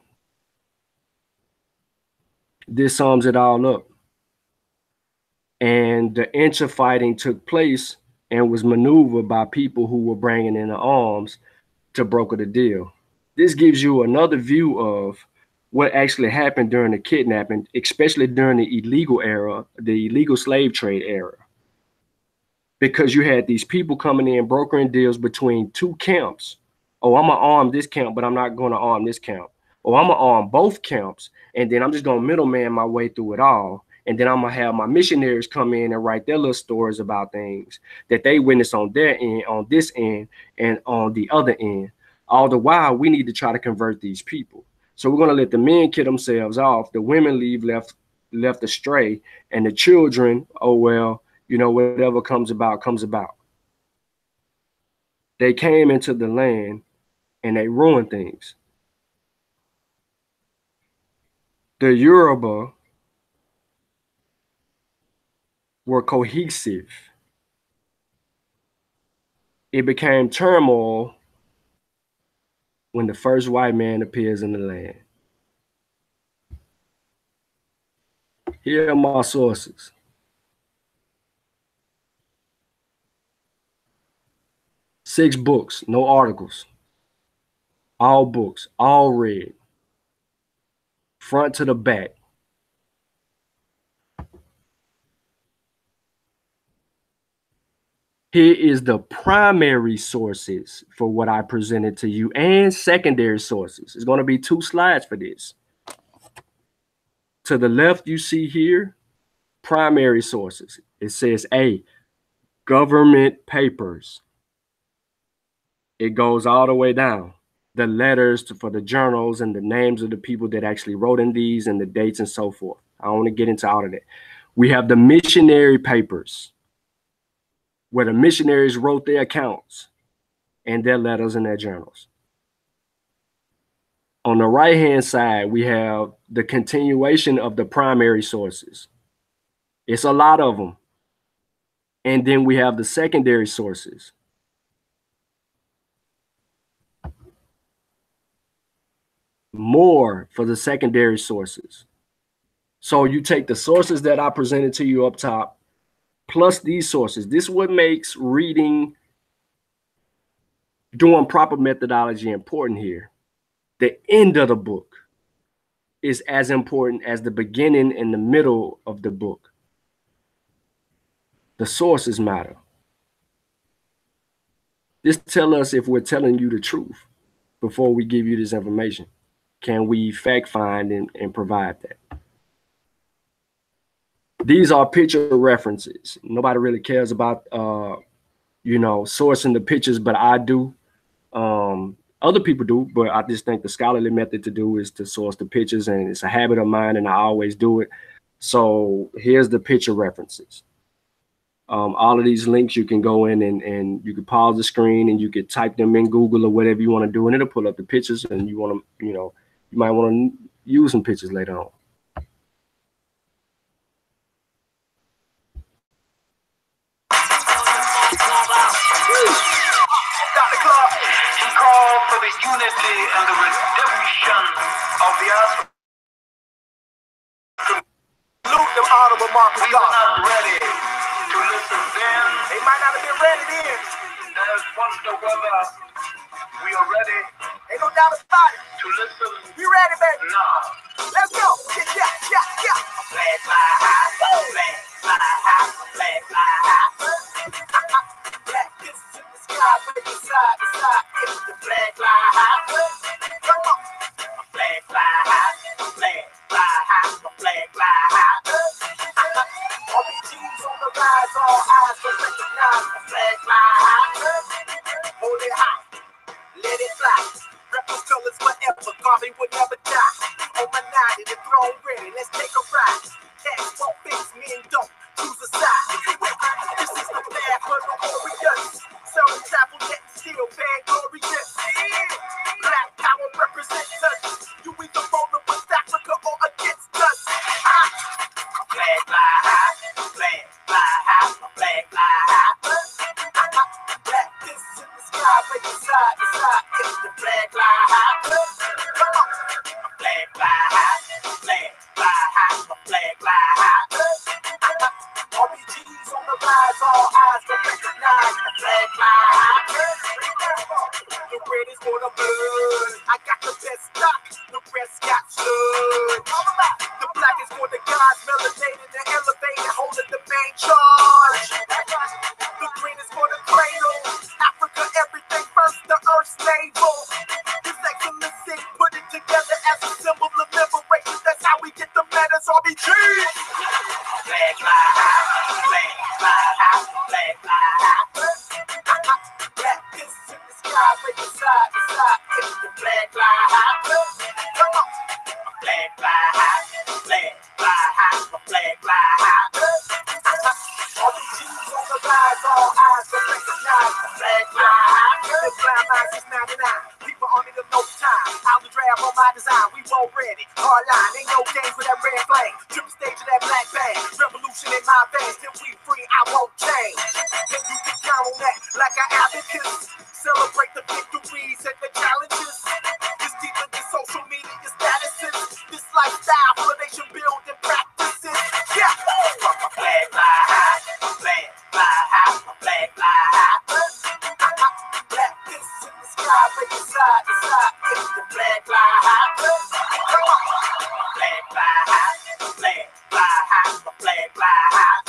This sums it all up. And the intra-fighting took place and was maneuvered by people who were bringing in the arms to broker the deal. This gives you another view of what actually happened during the kidnapping, especially during the illegal era, the illegal slave trade era. Because you had these people coming in, brokering deals between 2 camps. Oh, I'm going to arm this camp, but I'm not going to arm this camp. Oh, I'm going to arm both camps, and then I'm just going to middleman my way through it all. And then I'm going to have my missionaries come in and write their little stories about things that they witness on their end, on this end, and on the other end. All the while, we need to try to convert these people. So we're going to let the men kill themselves off, the women leave left astray, and the children, oh, well, you know, whatever comes about, comes about. They came into the land and they ruined things. The Yoruba were cohesive. It became turmoil when the first white man appears in the land. Here are my sources. Six books, no articles. All books, all read. Front to the back. Here is the primary sources for what I presented to you and secondary sources. It's going to be 2 slides for this. To the left, you see here, primary sources. It says A, government papers. It goes all the way down. The letters for the journals and the names of the people that actually wrote in these and the dates and so forth. I don't want to get into all of that. We have the missionary papers, where the missionaries wrote their accounts and their letters and their journals. On the right-hand side, we have the continuation of the primary sources. It's a lot of them. And then we have the secondary sources. More for the secondary sources. So you take the sources that I presented to you up top, plus these sources. This is what makes reading, doing proper methodology important here. The end of the book is as important as the beginning and the middle of the book. The sources matter. This tells us if we're telling you the truth before we give you this information. Can we fact find and provide that? These are picture references. Nobody really cares about, you know, sourcing the pictures, but I do. Other people do, but I just think the scholarly method to do is to source the pictures, and it's a habit of mine, and I always do it. So here's the picture references. All of these links, you can go in and you can pause the screen and you can type them in Google or whatever you want to do, and it'll pull up the pictures, and you want to, you know, you might want to use some pictures later on. For the unity and the redemption of the African. Salute them honorable Marcus. We were not ready to listen then. They might not have been ready then. There's wonder whether we are ready. Ain't no doubt about it. To listen. We ready, baby. Now. Let's go. Yeah. Flag fly high. Flag fly high. Flag fly high. Black kisses in the sky, baby, side to side. It's the flag fly high. Come on. Flag fly high. Flag fly high. Flag fly high. RPGs on the rise, all eyes will recognize the flag fly high. Hold it high. Let it fly. Rebels colors forever. Bobby would never die. On my 90, the throne ready. Let's take a ride. Cats won't fix, men don't. Choose a side. This is the path for the warriors. Some travel yet still vainglorious. Black power represents us. You either rolling with Africa or against us. Flag fly high. Flag fly high. Flag fly high. Black kisses in the sky, breaking side to side. It's the flag fly high. Come on. Flag fly high. Flag fly high. Flag fly high. RPGs on the rise, all eyes will recognize the flag fly high. The red is for the blood. I got the best stock. The rest got blood. The black is for the gods, melanated and elevated, holding the main charge. The green is for the cradle. Africa, everything first, the earth stable. His excellency put it together as a symbol of liberation. That's how we get the letters RBG. Flag fly high, flag fly high, flag fly high. Black kisses in the sky, breaking side to side. It's the flag fly high. Come on. Flag fly high, flag fly high, flag fly high. RBG headed. Hard line, ain't no games with that red flame. Triple stage of that black bang. Revolution in my veins, till we free, I won't change. And you can count on that like an abacus. Celebrate the victories and the challenges. It's deeper than social media statuses. This lifestyle for nation building practices. Yeah, my flag fly high, my flag fly high, my flag fly high. Black this in the sky, baby, side to side. If the flag fly high, come on. Flag fly high, flag fly high, my flag fly high.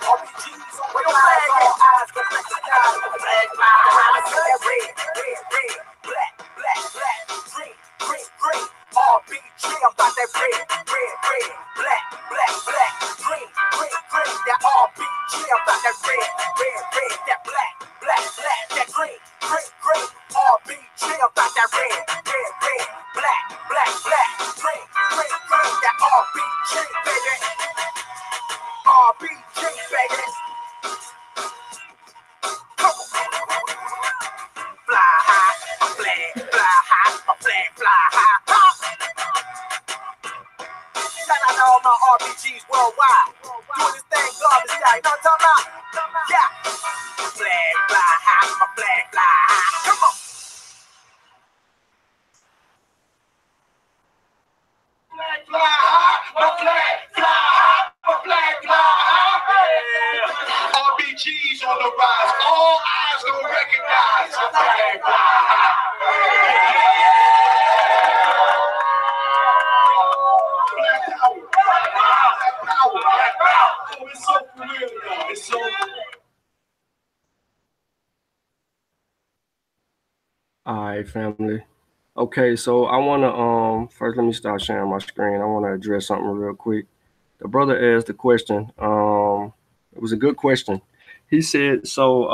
RPGs on the flag, all eyes go back to God. The flag fly high, that red, red, red, black, black, black, green, green, green. RPG, I'm about that red, red, red, black, black, black, green, green, green. That RPG, I'm about that red, red, red, that black, black, black, that green, green, green. RPG, I'm about that red, red, red, black, black, black, green, green, green. That RPG, baby. RPG, baby. Come on. Fly high, my flag, fly high, my flag, fly high. Shout out to all my RPGs worldwide. Doing this thing garbage style, you know what I'm talking about? Yeah. My flag fly high, my flag fly high. Come on. Flag fly high, my flag fly high, my flag fly high. RPGs on the rise, all eyes gonna recognize. My flag fly high. It's so for real, though. It's so. All right, family. Okay, so I want to first let me start sharing my screen. I want to address something real quick. The brother asked the question. It was a good question. He said, so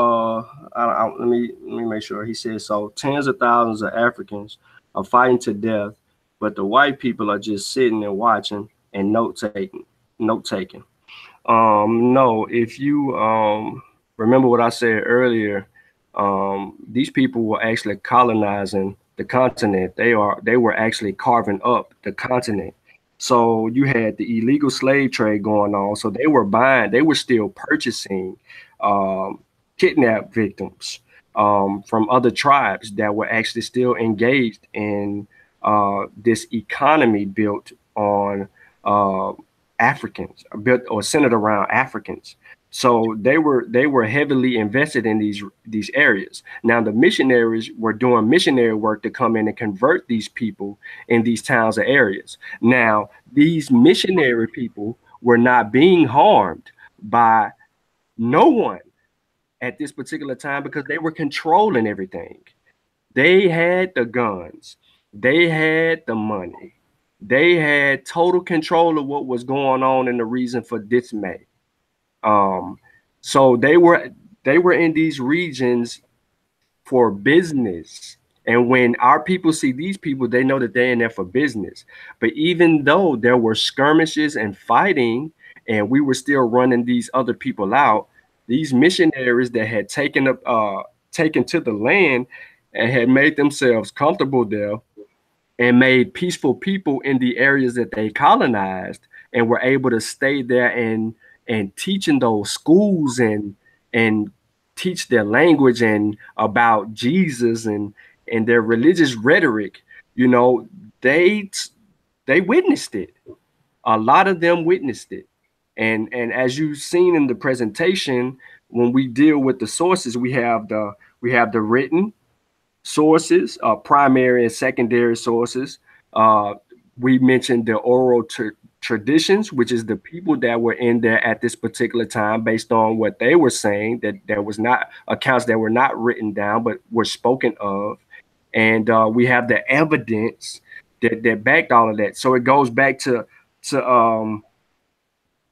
let me make sure. He said, so tens of thousands of Africans are fighting to death, but the white people are just sitting and watching and note taking. No, if you remember what I said earlier, these people were actually colonizing the continent. They were actually carving up the continent. So you had the illegal slave trade going on. So they were still purchasing kidnap victims from other tribes that were actually still engaged in this economy built on Africans, built or centered around Africans. So they were heavily invested in these areas. Now the missionaries were doing missionary work to come in and convert these people in these towns or areas. Now these missionary people were not being harmed by no one at this particular time because they were controlling everything. They had the guns, they had the money, they had total control of what was going on and the reason for dismay. So they were in these regions for business. And when our people see these people, they know that they're in there for business. But even though there were skirmishes and fighting, and we were still running these other people out, these missionaries that had taken to the land and had made themselves comfortable there and made peaceful people in the areas that they colonized and were able to stay there and teach in those schools and teach their language and about Jesus and their religious rhetoric. You know, they witnessed it. A lot of them witnessed it. And as you've seen in the presentation, when we deal with the sources, we have the written sources, primary and secondary sources. We mentioned the oral traditions, which is the people that were in there at this particular time based on what they were saying, that there was not accounts that were not written down, but were spoken of. And we have the evidence that backed all of that. So it goes back to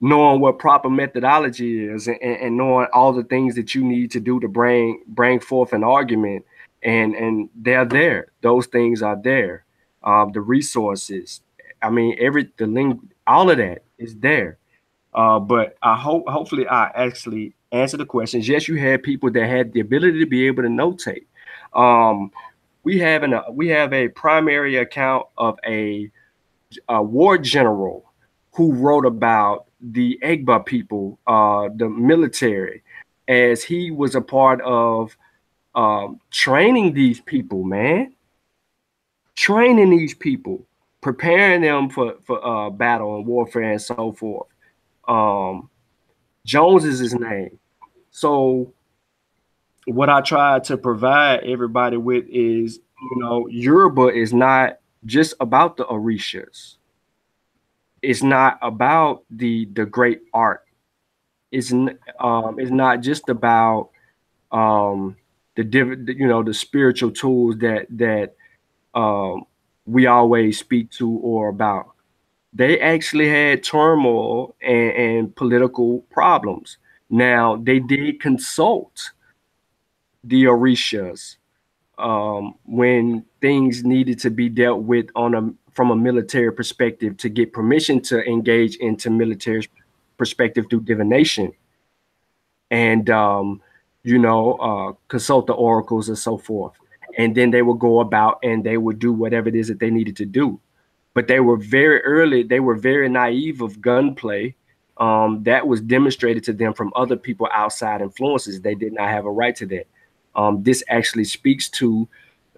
knowing what proper methodology is and knowing all the things that you need to do to bring forth an argument. And they're there. Those things are there. The resources, I mean, all of that is there. But hopefully I actually answered the questions. Yes, you had people that had the ability to be able to notate. we have a primary account of a war general who wrote about the Egba people, the military, as he was a part of training these people, man. Training these people, preparing them for battle and warfare and so forth. Jones is his name. So what I try to provide everybody with is, Yoruba is not just about the Orishas. It's not about the great art. It's not just about the spiritual tools that we always speak to or about. They actually had turmoil and political problems. Now they did consult the Orishas when things needed to be dealt with from a military perspective to get permission to engage into military perspective through divination and consult the oracles and so forth. And then they would go about and they would do whatever it is that they needed to do. But they were very naive of gunplay. That was demonstrated to them from other people outside influences. They did not have a right to that. This actually speaks to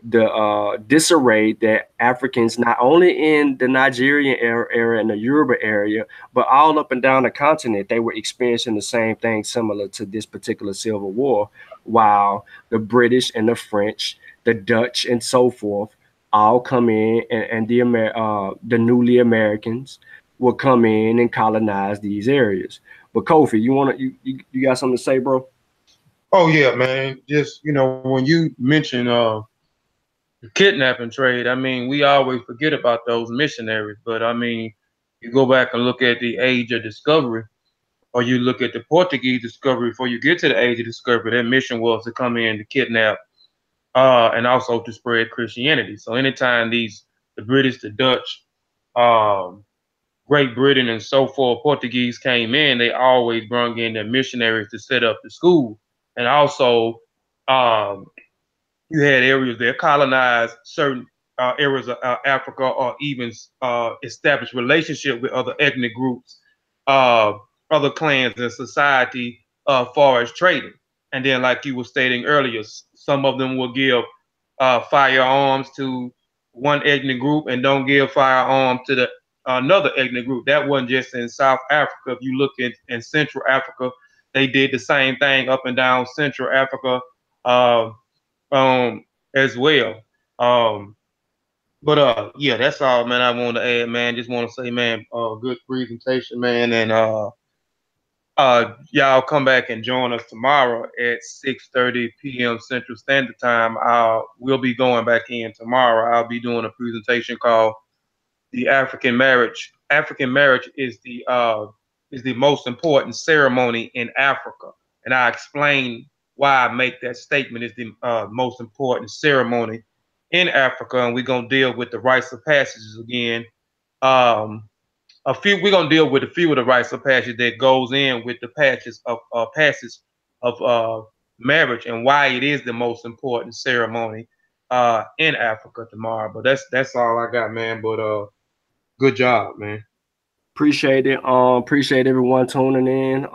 the disarray that Africans, not only in the Nigerian area and the Yoruba area, but all up and down the continent, they were experiencing the same thing similar to this particular Civil War, while the British and the French, the Dutch and so forth all come in, and the newly Americans will come in and colonize these areas. But Kofi, you got something to say, bro? Oh yeah, man. Just when you mention the kidnapping trade, I mean, we always forget about those missionaries. But I mean, you go back and look at the age of discovery, or you look at the Portuguese discovery before you get to the age of discovery, their mission was to come in to kidnap and also to spread Christianity. So anytime the British, the Dutch, Great Britain, and so forth, Portuguese came in, they always brought in their missionaries to set up the school. And also, you had areas that colonized certain areas of Africa, or even established relationship with other ethnic groups, other clans in society, far as trading. And then, like you were stating earlier, some of them will give firearms to one ethnic group and don't give firearms to the another ethnic group. That wasn't just in South Africa. If you look in Central Africa, they did the same thing up and down Central Africa as well. But yeah, that's all, man. I want to add, man. Just want to say, man, good presentation, man, and y'all come back and join us tomorrow at 6:30 p.m. Central Standard Time. We'll be going back in tomorrow. I'll be doing a presentation called "The African Marriage." African marriage is the most important ceremony in Africa, and I explain why I make that statement is the most important ceremony in Africa. And we're gonna deal with the rites of passages again. We're gonna deal with a few of the rites of passage that goes in with the passage of marriage, and why it is the most important ceremony in Africa tomorrow. But that's all I got, man. But good job, man. Appreciate it. Appreciate everyone tuning in.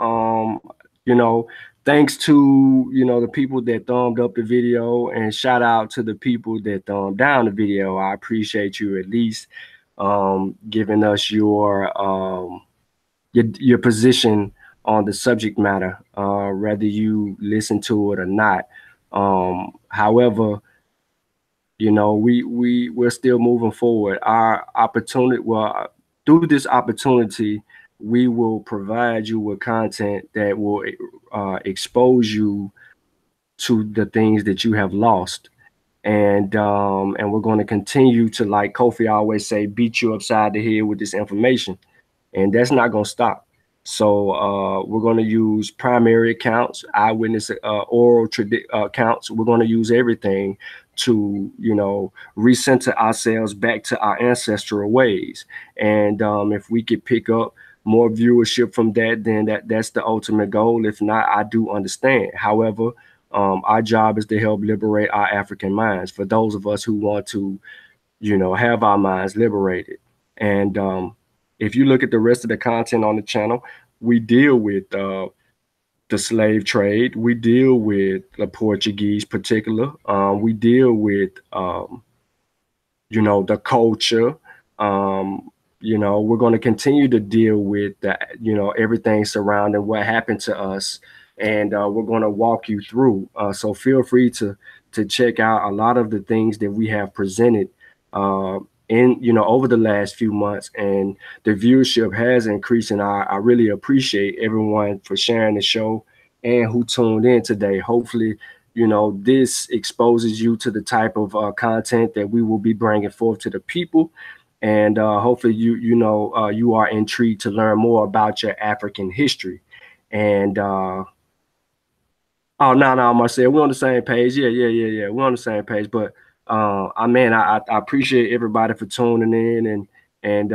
Thanks to the people that thumbed up the video, and shout out to the people that thumbed down the video. I appreciate you at least giving us your position on the subject matter, whether you listen to it or not. However, we're still moving forward. Our opportunity, through this opportunity, we will provide you with content that will expose you to the things that you have lost. And we're going to continue to, like Kofi always say, beat you upside the head with this information. And that's not going to stop. So we're going to use primary accounts, eyewitness oral accounts. We're going to use everything to, recenter ourselves back to our ancestral ways. And if we could pick up more viewership from that, then that's the ultimate goal. If not, I do understand. However, Our job is to help liberate our African minds for those of us who want to, have our minds liberated. And if you look at the rest of the content on the channel, we deal with the slave trade. We deal with the Portuguese particular. We deal with, the culture. We're going to continue to deal with everything surrounding what happened to us. And we're going to walk you through. So feel free to check out a lot of the things that we have presented over the last few months, and the viewership has increased, and I really appreciate everyone for sharing the show and who tuned in today. Hopefully, this exposes you to the type of content that we will be bringing forth to the people, and hopefully you are intrigued to learn more about your African history. And oh, no, Marcel, we're on the same page. Yeah, we're on the same page. But I appreciate everybody for tuning in and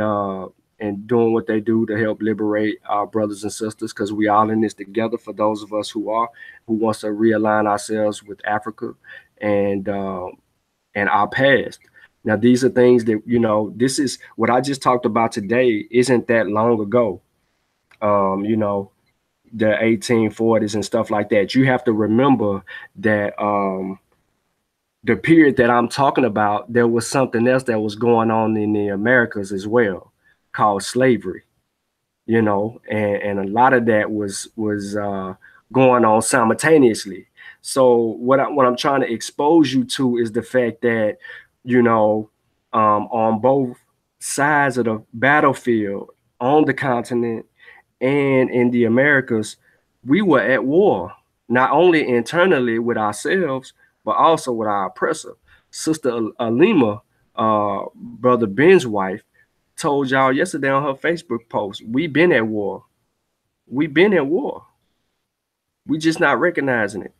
doing what they do to help liberate our brothers and sisters, because we all in this together. For those of us who wants to realign ourselves with Africa and our past. Now, these are things that this is what I just talked about today. Isn't that long ago? The 1840s and stuff like that. You have to remember that the period that I'm talking about, there was something else that was going on in the Americas as well, called slavery. And a lot of that was going on simultaneously. So what I'm trying to expose you to is the fact that on both sides of the battlefield, on the continent and in the Americas, we were at war, not only internally with ourselves, but also with our oppressor. Sister Alima, Brother Ben's wife, told y'all yesterday on her Facebook post, we've been at war. We've been at war. We just not recognizing it.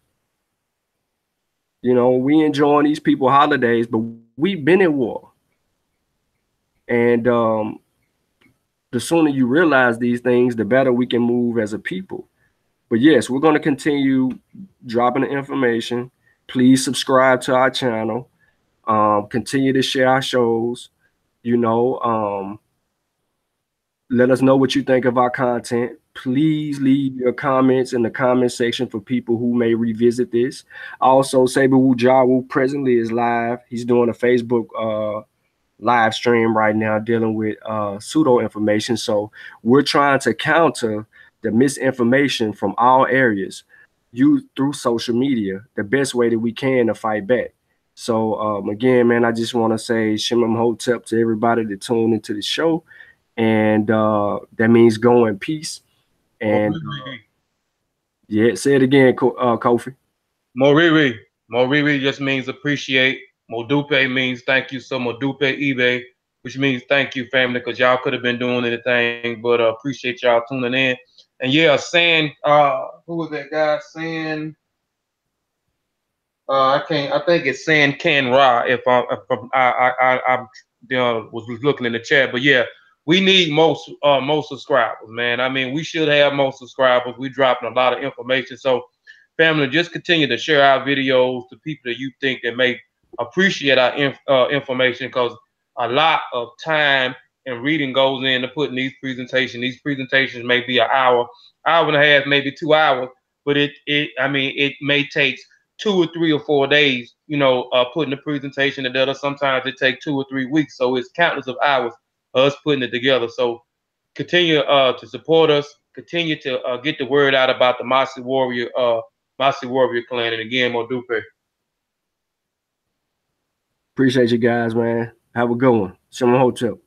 We enjoying these people holidays, but we've been at war. And the sooner you realize these things, the better we can move as a people. But yes, we're going to continue dropping the information. Please subscribe to our channel. Continue to share our shows. Let us know what you think of our content. Please leave your comments in the comment section for people who may revisit this. Also, Saber Wujawu presently is live. He's doing a Facebook live stream right now dealing with pseudo information. So we're trying to counter the misinformation from all areas through social media, the best way that we can to fight back. So again, man, I just want to say Shimam Hotep to everybody that tuned into the show. And that means go in peace. And yeah, say it again, Kofi. Moriri. Moriri just means appreciate. Modupe means thank you. So Modupe eBay, which means thank you, family, because y'all could have been doing anything, but appreciate y'all tuning in. And yeah, San, who was that guy? San, I think it's San Can Ra. If I was looking in the chat, but yeah, we need most subscribers, man. I mean, we should have most subscribers. We dropping a lot of information, so family, just continue to share our videos to people that you think that may appreciate our information, because a lot of time and reading goes into putting these presentations. These presentations may be an hour and a half, maybe 2 hours, but it may take 2 or 3 or 4 days, putting the presentation together. Sometimes it takes 2 or 3 weeks. So it's countless of hours of us putting it together. So continue to support us. Continue to get the word out about the Mossi Warrior clan. And again, Modupe. Appreciate you guys, man. Have a good one. Shimon Hotel.